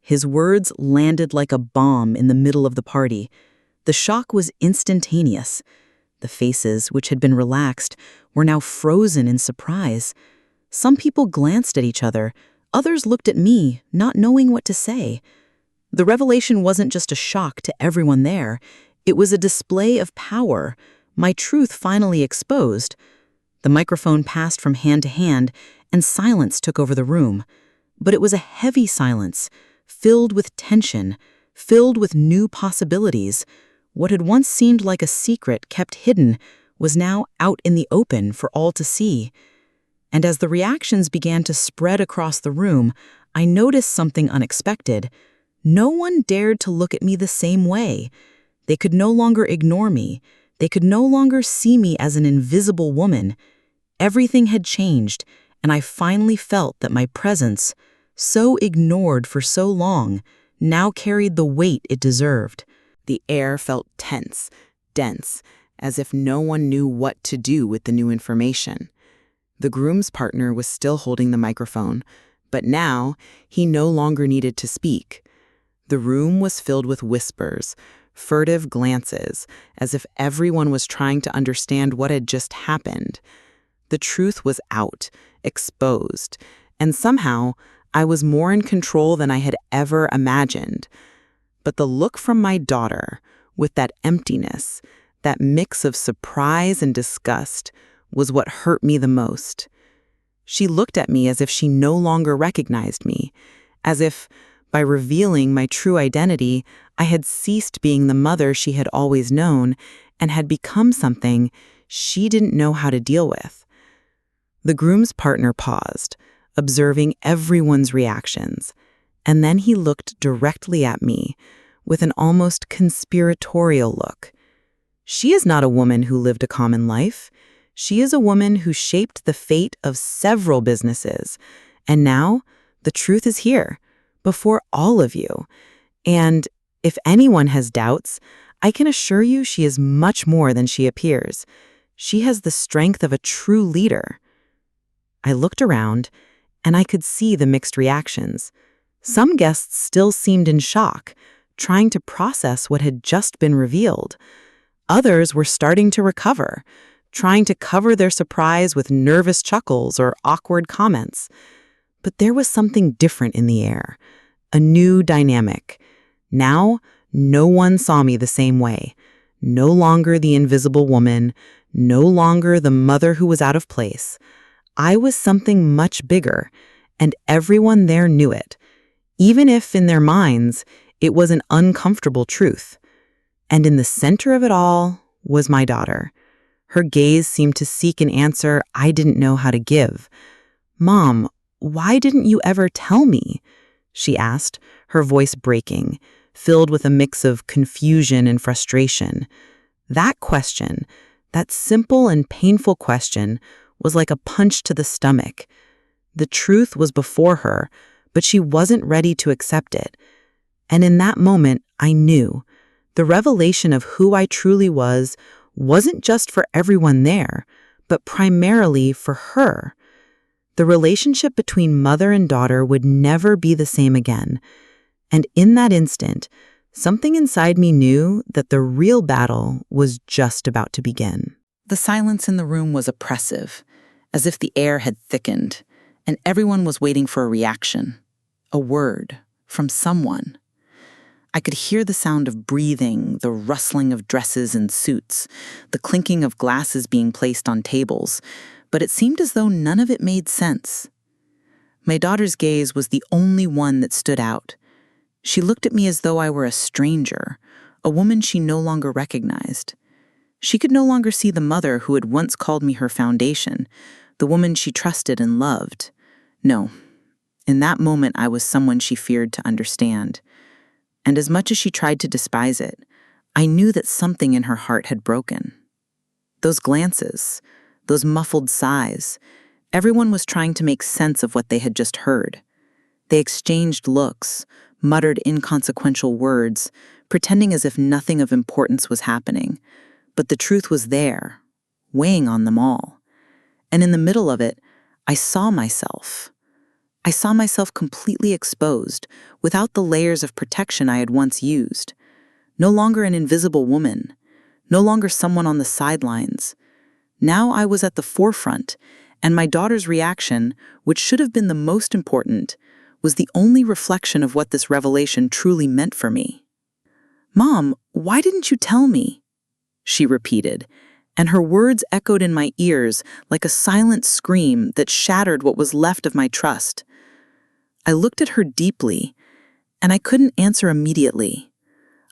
His words landed like a bomb in the middle of the party. The shock was instantaneous. The faces, which had been relaxed, were now frozen in surprise. Some people glanced at each other. Others looked at me, not knowing what to say. The revelation wasn't just a shock to everyone there. It was a display of power, my truth finally exposed. The microphone passed from hand to hand, and silence took over the room. But it was a heavy silence, filled with tension, filled with new possibilities. What had once seemed like a secret kept hidden was now out in the open for all to see. And as the reactions began to spread across the room, I noticed something unexpected. No one dared to look at me the same way. They could no longer ignore me. They could no longer see me as an invisible woman. Everything had changed, and I finally felt that my presence, so ignored for so long, now carried the weight it deserved. The air felt tense, dense, as if no one knew what to do with the new information. The groom's partner was still holding the microphone, but now he no longer needed to speak. The room was filled with whispers, furtive glances, as if everyone was trying to understand what had just happened. The truth was out, exposed, and somehow I was more in control than I had ever imagined. But the look from my daughter, with that emptiness, that mix of surprise and disgust, was what hurt me the most. She looked at me as if she no longer recognized me, as if, by revealing my true identity, I had ceased being the mother she had always known and had become something she didn't know how to deal with. The groom's partner paused, observing everyone's reactions, and then he looked directly at me with an almost conspiratorial look. She is not a woman who lived a common life. She is a woman who shaped the fate of several businesses. And now, the truth is here, before all of you. And if anyone has doubts, I can assure you she is much more than she appears. She has the strength of a true leader. I looked around, and I could see the mixed reactions. Some guests still seemed in shock, trying to process what had just been revealed. Others were starting to recover, trying to cover their surprise with nervous chuckles or awkward comments. But there was something different in the air, a new dynamic. Now, no one saw me the same way. No longer the invisible woman, no longer the mother who was out of place. I was something much bigger, and everyone there knew it, even if in their minds it was an uncomfortable truth. And in the center of it all was my daughter. Her gaze seemed to seek an answer I didn't know how to give. "Mom, why didn't you ever tell me?" she asked, her voice breaking, filled with a mix of confusion and frustration. That question, that simple and painful question, was like a punch to the stomach. The truth was before her, but she wasn't ready to accept it. And in that moment, I knew the revelation of who I truly was wasn't just for everyone there, but primarily for her. The relationship between mother and daughter would never be the same again. And in that instant, something inside me knew that the real battle was just about to begin. The silence in the room was oppressive, as if the air had thickened, and everyone was waiting for a reaction, a word, from someone. I could hear the sound of breathing, the rustling of dresses and suits, the clinking of glasses being placed on tables, but it seemed as though none of it made sense. My daughter's gaze was the only one that stood out. She looked at me as though I were a stranger, a woman she no longer recognized. She could no longer see the mother who had once called me her foundation, the woman she trusted and loved. No, in that moment I was someone she feared to understand. And as much as she tried to despise it, I knew that something in her heart had broken. Those glances, those muffled sighs, everyone was trying to make sense of what they had just heard. They exchanged looks, muttered inconsequential words, pretending as if nothing of importance was happening. But the truth was there, weighing on them all. And in the middle of it, I saw myself. I saw myself completely exposed, without the layers of protection I had once used. No longer an invisible woman, no longer someone on the sidelines. Now I was at the forefront, and my daughter's reaction, which should have been the most important, was the only reflection of what this revelation truly meant for me. "Mom, why didn't you tell me?" she repeated, and her words echoed in my ears like a silent scream that shattered what was left of my trust. I looked at her deeply, and I couldn't answer immediately.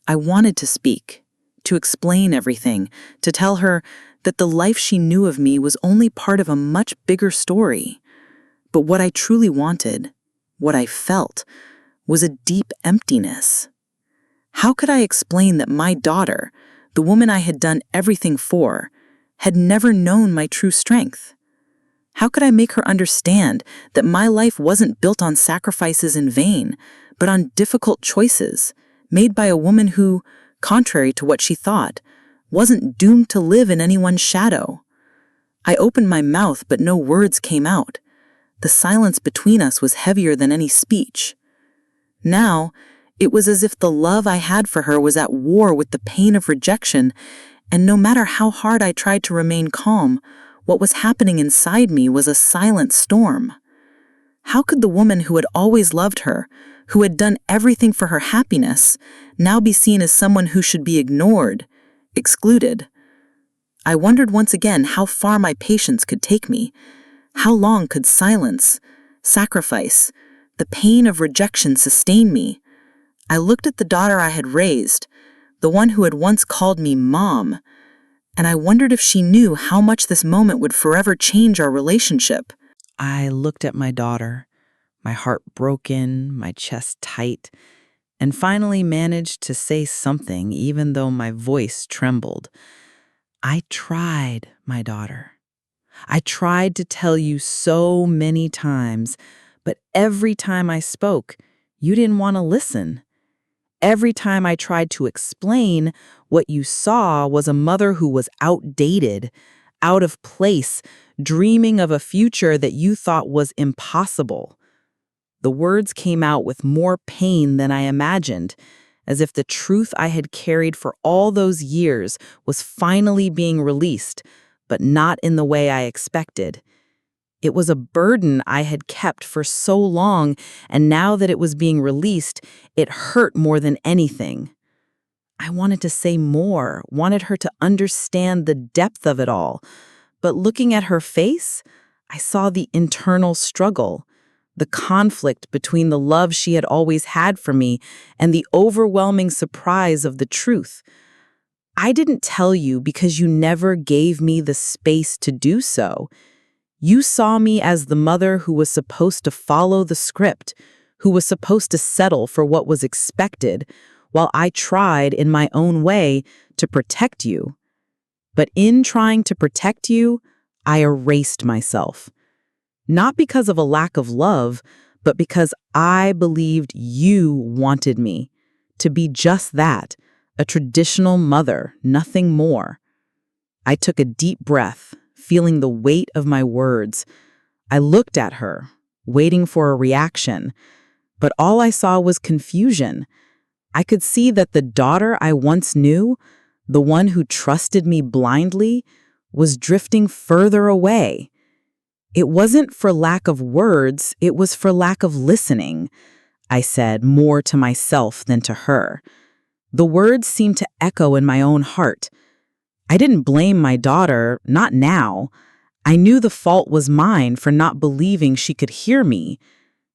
I wanted to speak, to explain everything, to tell her that the life she knew of me was only part of a much bigger story. But what I truly wanted, what I felt, was a deep emptiness. How could I explain that my daughter, the woman I had done everything for, had never known my true strength? How could I make her understand that my life wasn't built on sacrifices in vain, but on difficult choices made by a woman who, contrary to what she thought, wasn't doomed to live in anyone's shadow? I opened my mouth, but no words came out. The silence between us was heavier than any speech. Now, it was as if the love I had for her was at war with the pain of rejection, and no matter how hard I tried to remain calm, what was happening inside me was a silent storm. How could the woman who had always loved her, who had done everything for her happiness, now be seen as someone who should be ignored, excluded? I wondered once again how far my patience could take me. How long could silence, sacrifice, the pain of rejection sustain me? I looked at the daughter I had raised, the one who had once called me Mom, and I wondered if she knew how much this moment would forever change our relationship. I looked at my daughter, my heart broken, my chest tight, and finally managed to say something even though my voice trembled. "I tried, my daughter. I tried to tell you so many times, but every time I spoke, you didn't want to listen. Every time I tried to explain, what you saw was a mother who was outdated, out of place, dreaming of a future that you thought was impossible." The words came out with more pain than I imagined, as if the truth I had carried for all those years was finally being released, but not in the way I expected. It was a burden I had kept for so long, and now that it was being released, it hurt more than anything. I wanted to say more, wanted her to understand the depth of it all, but looking at her face, I saw the internal struggle, the conflict between the love she had always had for me and the overwhelming surprise of the truth. "I didn't tell you because you never gave me the space to do so. You saw me as the mother who was supposed to follow the script, who was supposed to settle for what was expected, while I tried in my own way to protect you. But in trying to protect you, I erased myself. Not because of a lack of love, but because I believed you wanted me to be just that, a traditional mother, nothing more." I took a deep breath, feeling the weight of my words. I looked at her, waiting for a reaction, but all I saw was confusion. I could see that the daughter I once knew, the one who trusted me blindly, was drifting further away. It wasn't for lack of words, it was for lack of listening, I said, more to myself than to her. The words seemed to echo in my own heart. I didn't blame my daughter, not now. I knew the fault was mine for not believing she could hear me.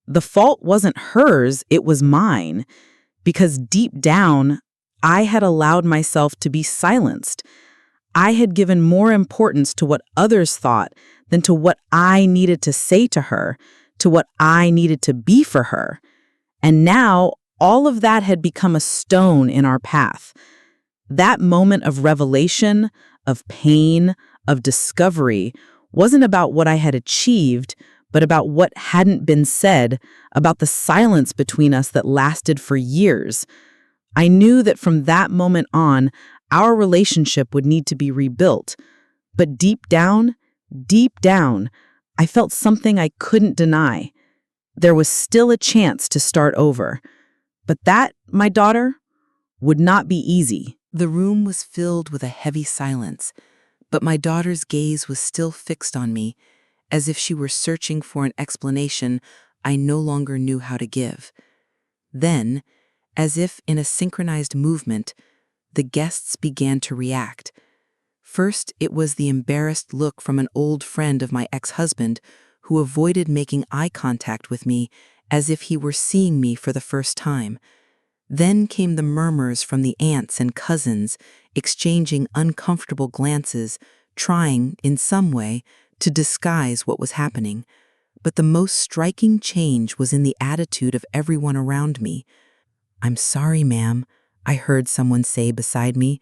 The fault wasn't hers, it was mine. Because deep down, I had allowed myself to be silenced. I had given more importance to what others thought than to what I needed to say to her, to what I needed to be for her. And now, all of that had become a stone in our path. That moment of revelation, of pain, of discovery wasn't about what I had achieved, but about what hadn't been said, about the silence between us that lasted for years. I knew that from that moment on, our relationship would need to be rebuilt. But deep down, I felt something I couldn't deny. There was still a chance to start over. But that, my daughter, would not be easy. The room was filled with a heavy silence, but my daughter's gaze was still fixed on me, as if she were searching for an explanation I no longer knew how to give. Then, as if in a synchronized movement, the guests began to react. First, it was the embarrassed look from an old friend of my ex-husband who avoided making eye contact with me as if he were seeing me for the first time. Then came the murmurs from the aunts and cousins, exchanging uncomfortable glances, trying, in some way, to disguise what was happening. But the most striking change was in the attitude of everyone around me. "I'm sorry, ma'am," I heard someone say beside me.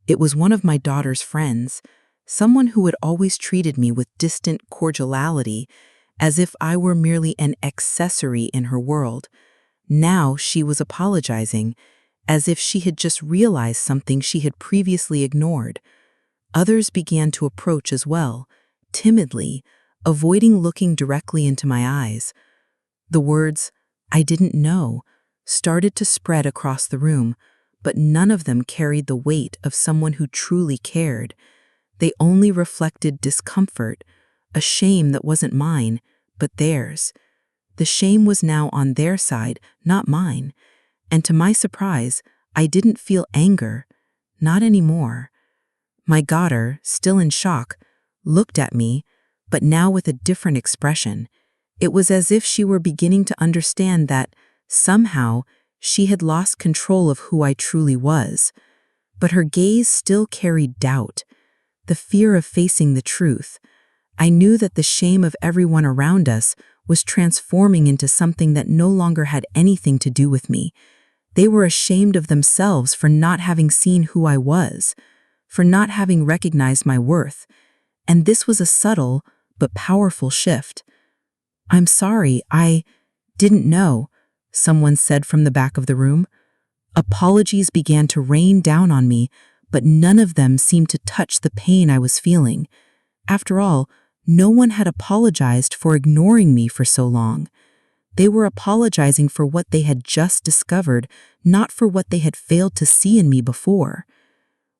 It was one of my daughter's friends, someone who had always treated me with distant cordiality, as if I were merely an accessory in her world. Now she was apologizing, as if she had just realized something she had previously ignored. Others began to approach as well, timidly, avoiding looking directly into my eyes. The words, "I didn't know," started to spread across the room, but none of them carried the weight of someone who truly cared. They only reflected discomfort, a shame that wasn't mine, but theirs. The shame was now on their side, not mine. And to my surprise, I didn't feel anger. Not anymore. My daughter, still in shock, looked at me, but now with a different expression. It was as if she were beginning to understand that, somehow, she had lost control of who I truly was. But her gaze still carried doubt, the fear of facing the truth. I knew that the shame of everyone around us was transforming into something that no longer had anything to do with me. They were ashamed of themselves for not having seen who I was, for not having recognized my worth. And this was a subtle but powerful shift. "I'm sorry, I didn't know," someone said from the back of the room. Apologies began to rain down on me, but none of them seemed to touch the pain I was feeling. After all, no one had apologized for ignoring me for so long. They were apologizing for what they had just discovered, not for what they had failed to see in me before.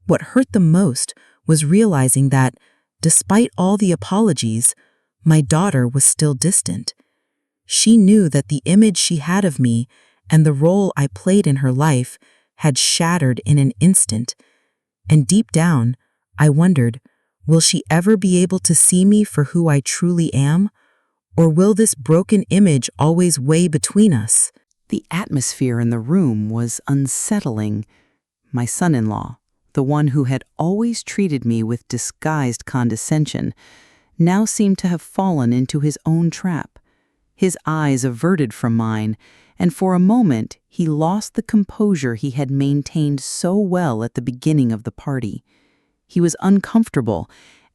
What hurt the most was realizing that, despite all the apologies, my daughter was still distant. She knew that the image she had of me and the role I played in her life had shattered in an instant. And deep down, I wondered, will she ever be able to see me for who I truly am? Or will this broken image always weigh between us? The atmosphere in the room was unsettling. My son-in-law, the one who had always treated me with disguised condescension, now seemed to have fallen into his own trap. His eyes averted from mine, and for a moment he lost the composure he had maintained so well at the beginning of the party. He was uncomfortable,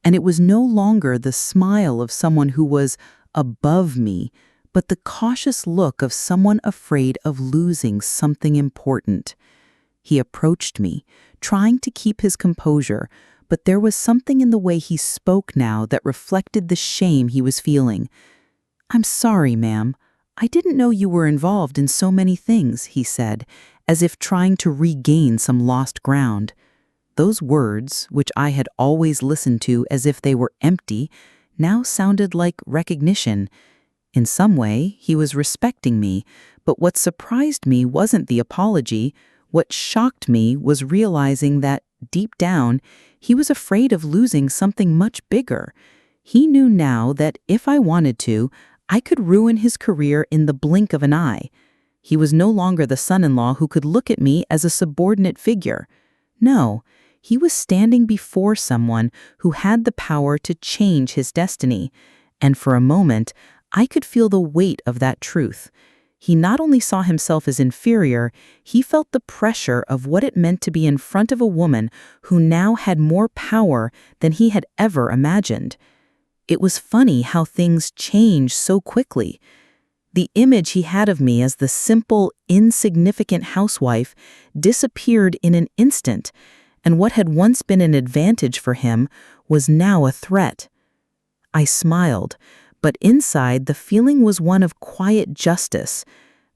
and it was no longer the smile of someone who was above me, but the cautious look of someone afraid of losing something important. He approached me, trying to keep his composure, but there was something in the way he spoke now that reflected the shame he was feeling. "I'm sorry, ma'am. I didn't know you were involved in so many things," he said, as if trying to regain some lost ground. Those words, which I had always listened to as if they were empty, now sounded like recognition. In some way, he was respecting me, but what surprised me wasn't the apology. What shocked me was realizing that, deep down, he was afraid of losing something much bigger. He knew now that if I wanted to, I could ruin his career in the blink of an eye. He was no longer the son-in-law who could look at me as a subordinate figure. No, he was standing before someone who had the power to change his destiny. And for a moment, I could feel the weight of that truth. He not only saw himself as inferior, he felt the pressure of what it meant to be in front of a woman who now had more power than he had ever imagined. It was funny how things changed so quickly. The image he had of me as the simple, insignificant housewife disappeared in an instant, and what had once been an advantage for him was now a threat. I smiled, but inside the feeling was one of quiet justice.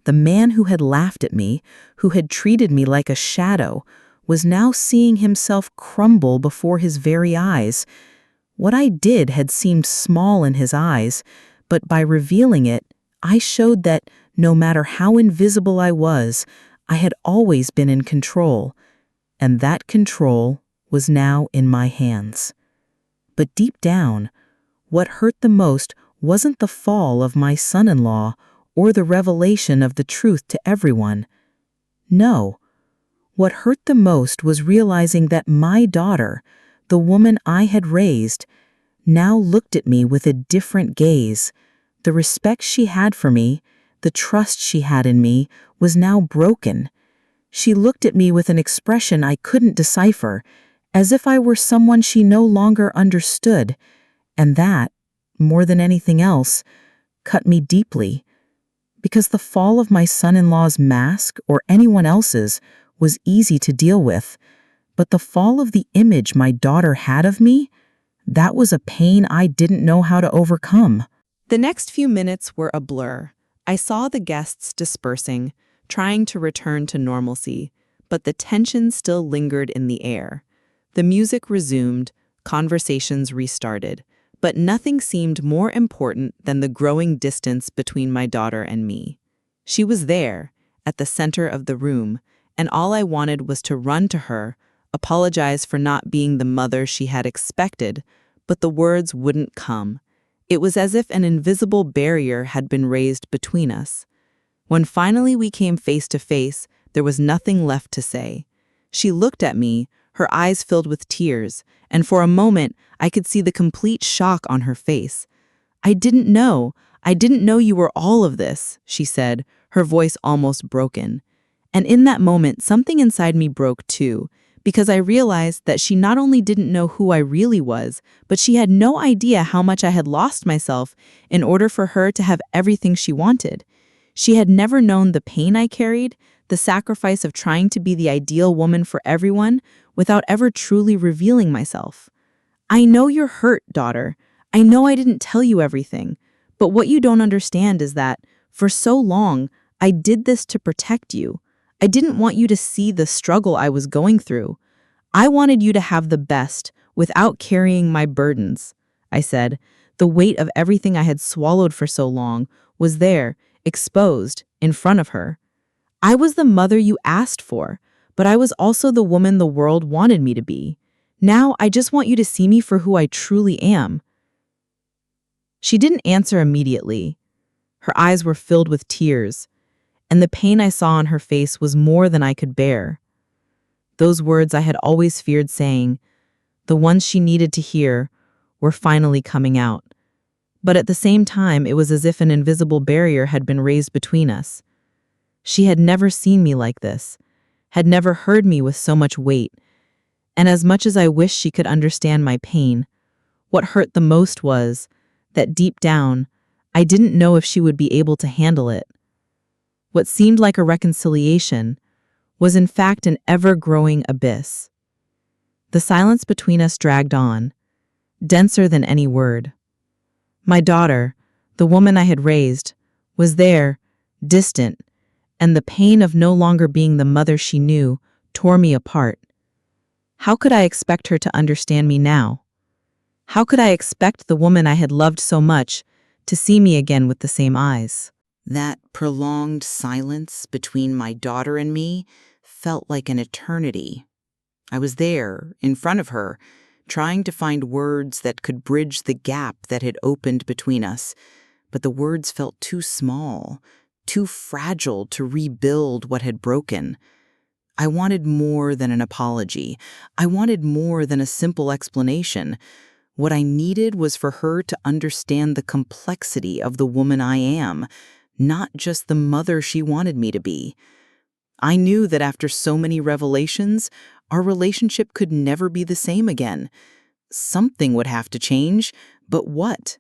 The man who had laughed at me, who had treated me like a shadow, was now seeing himself crumble before his very eyes. What I did had seemed small in his eyes, but by revealing it, I showed that, no matter how invisible I was, I had always been in control, and that control was now in my hands. But deep down, what hurt the most wasn't the fall of my son-in-law or the revelation of the truth to everyone. No, what hurt the most was realizing that my daughter, the woman I had raised, now looked at me with a different gaze. The respect she had for me, the trust she had in me, was now broken. She looked at me with an expression I couldn't decipher, as if I were someone she no longer understood, and that, more than anything else, cut me deeply. Because the fall of my son-in-law's mask, or anyone else's, was easy to deal with, but the fall of the image my daughter had of me, that was a pain I didn't know how to overcome. The next few minutes were a blur. I saw the guests dispersing, trying to return to normalcy, but the tension still lingered in the air. The music resumed, conversations restarted, but nothing seemed more important than the growing distance between my daughter and me. She was there, at the center of the room, and all I wanted was to run to her, apologize for not being the mother she had expected, but the words wouldn't come. It was as if an invisible barrier had been raised between us. When finally we came face to face, there was nothing left to say. She looked at me, her eyes filled with tears, and for a moment I could see the complete shock on her face. I didn't know you were all of this," she said, her voice almost broken. And in that moment, something inside me broke too, because I realized that she not only didn't know who I really was, but she had no idea how much I had lost myself in order for her to have everything she wanted. She had never known the pain I carried, the sacrifice of trying to be the ideal woman for everyone without ever truly revealing myself. "I know you're hurt, daughter. I know I didn't tell you everything. But what you don't understand is that, for so long, I did this to protect you. I didn't want you to see the struggle I was going through. I wanted you to have the best without carrying my burdens," I said. The weight of everything I had swallowed for so long was there, exposed, in front of her. I was the mother you asked for, but I was also the woman the world wanted me to be. Now I just want you to see me for who I truly am. She didn't answer immediately. Her eyes were filled with tears, and the pain I saw on her face was more than I could bear. Those words I had always feared saying, the ones she needed to hear, were finally coming out. But at the same time, it was as if an invisible barrier had been raised between us. She had never seen me like this, had never heard me with so much weight, and as much as I wished she could understand my pain, what hurt the most was that deep down, I didn't know if she would be able to handle it. What seemed like a reconciliation was in fact an ever-growing abyss. The silence between us dragged on, denser than any word. My daughter, the woman I had raised, was there, distant, and the pain of no longer being the mother she knew tore me apart. How could I expect her to understand me now? How could I expect the woman I had loved so much to see me again with the same eyes? That prolonged silence between my daughter and me felt like an eternity. I was there, in front of her, trying to find words that could bridge the gap that had opened between us, but the words felt too small, too fragile to rebuild what had broken. I wanted more than an apology. I wanted more than a simple explanation. What I needed was for her to understand the complexity of the woman I am, not just the mother she wanted me to be. I knew that after so many revelations, our relationship could never be the same again. Something would have to change, but what?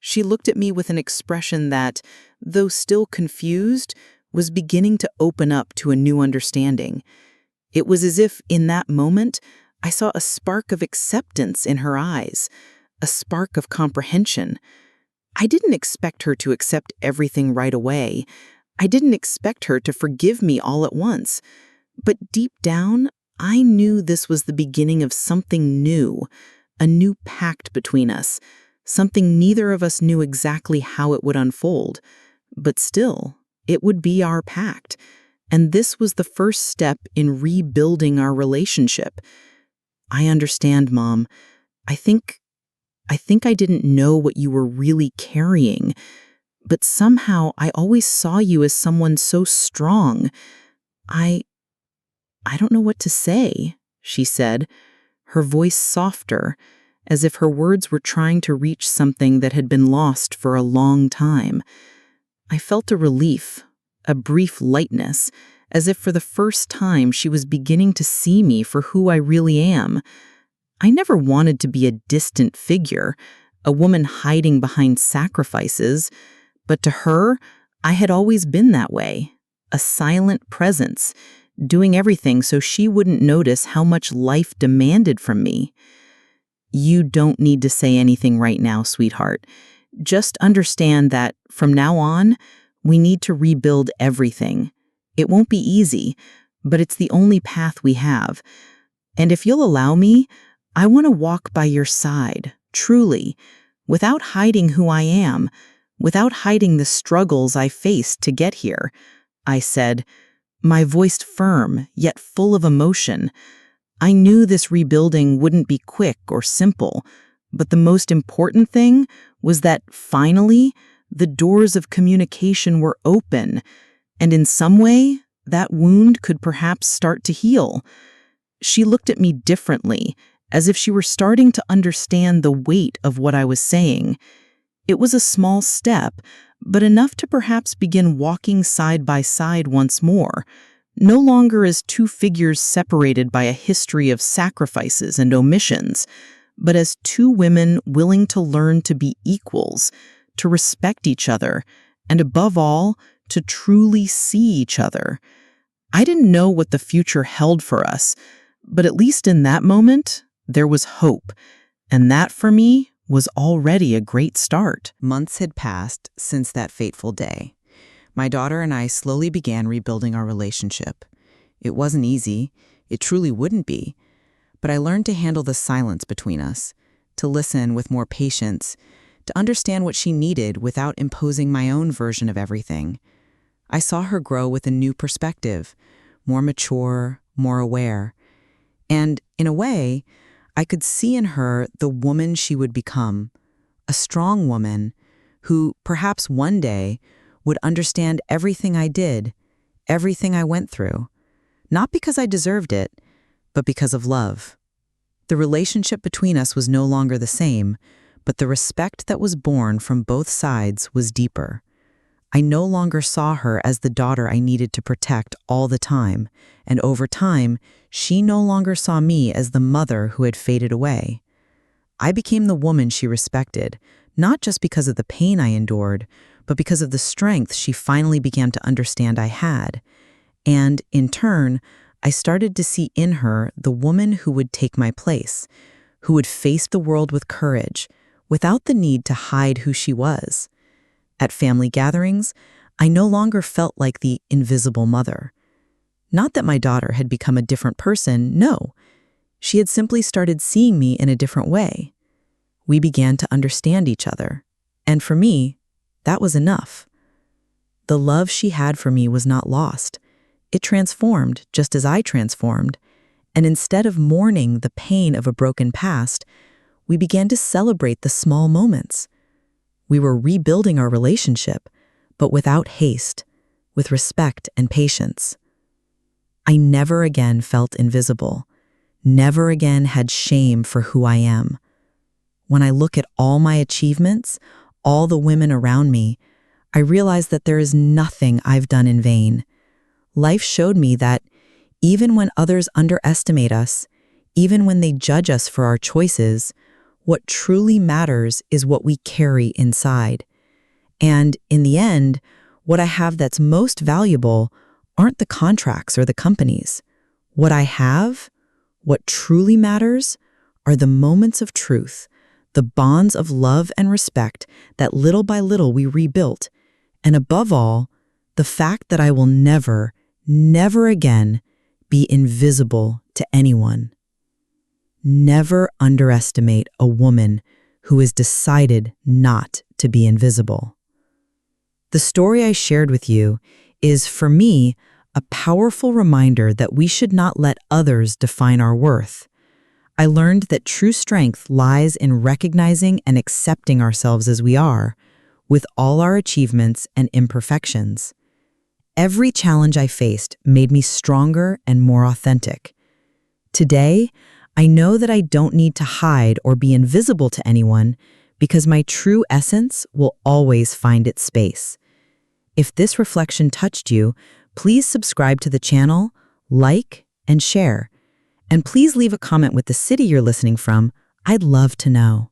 She looked at me with an expression that, though still confused, was beginning to open up to a new understanding. It was as if, in that moment, I saw a spark of acceptance in her eyes, a spark of comprehension. I didn't expect her to accept everything right away. I didn't expect her to forgive me all at once. But deep down, I knew this was the beginning of something new, a new pact between us, something neither of us knew exactly how it would unfold. But still, it would be our pact. And this was the first step in rebuilding our relationship. I understand, Mom. I think I didn't know what you were really carrying, but somehow I always saw you as someone so strong. I don't know what to say, she said, her voice softer, as if her words were trying to reach something that had been lost for a long time. I felt a relief, a brief lightness, as if for the first time she was beginning to see me for who I really am. I never wanted to be a distant figure, a woman hiding behind sacrifices, but to her, I had always been that way, a silent presence, doing everything so she wouldn't notice how much life demanded from me. You don't need to say anything right now, sweetheart. Just understand that, from now on, we need to rebuild everything. It won't be easy, but it's the only path we have. And if you'll allow me, I want to walk by your side, truly, without hiding who I am, without hiding the struggles I faced to get here, I said, my voice firm, yet full of emotion. I knew this rebuilding wouldn't be quick or simple, but the most important thing was that, finally, the doors of communication were open, and in some way, that wound could perhaps start to heal. She looked at me differently, as if she were starting to understand the weight of what I was saying. It was a small step, but enough to perhaps begin walking side by side once more, no longer as two figures separated by a history of sacrifices and omissions, but as two women willing to learn to be equals, to respect each other, and above all, to truly see each other. I didn't know what the future held for us, but at least in that moment, there was hope, and that for me was already a great start. Months had passed since that fateful day. My daughter and I slowly began rebuilding our relationship. It wasn't easy. It truly wouldn't be. But I learned to handle the silence between us, to listen with more patience, to understand what she needed without imposing my own version of everything. I saw her grow with a new perspective, more mature, more aware. And in a way, I could see in her the woman she would become, a strong woman who, perhaps one day, would understand everything I did, everything I went through, not because I deserved it, but because of love. The relationship between us was no longer the same, but the respect that was born from both sides was deeper. I no longer saw her as the daughter I needed to protect all the time, and over time, she no longer saw me as the mother who had faded away. I became the woman she respected, not just because of the pain I endured, but because of the strength she finally began to understand I had. And, in turn, I started to see in her the woman who would take my place, who would face the world with courage, without the need to hide who she was. At family gatherings, I no longer felt like the invisible mother. Not that my daughter had become a different person, no. She had simply started seeing me in a different way. We began to understand each other, and for me, that was enough. The love she had for me was not lost. It transformed just as I transformed, and instead of mourning the pain of a broken past, we began to celebrate the small moments. We were rebuilding our relationship, but without haste, with respect and patience. I never again felt invisible, never again had shame for who I am. When I look at all my achievements, all the women around me, I realize that there is nothing I've done in vain. Life showed me that even when others underestimate us, even when they judge us for our choices, what truly matters is what we carry inside. And in the end, what I have that's most valuable aren't the contracts or the companies. What I have, what truly matters, are the moments of truth, the bonds of love and respect that little by little we rebuilt, and above all, the fact that I will never, never again be invisible to anyone. Never underestimate a woman who has decided not to be invisible. The story I shared with you is, for me, a powerful reminder that we should not let others define our worth. I learned that true strength lies in recognizing and accepting ourselves as we are, with all our achievements and imperfections. Every challenge I faced made me stronger and more authentic. Today, I know that I don't need to hide or be invisible to anyone because my true essence will always find its space. If this reflection touched you, please subscribe to the channel, like, and share. And please leave a comment with the city you're listening from. I'd love to know.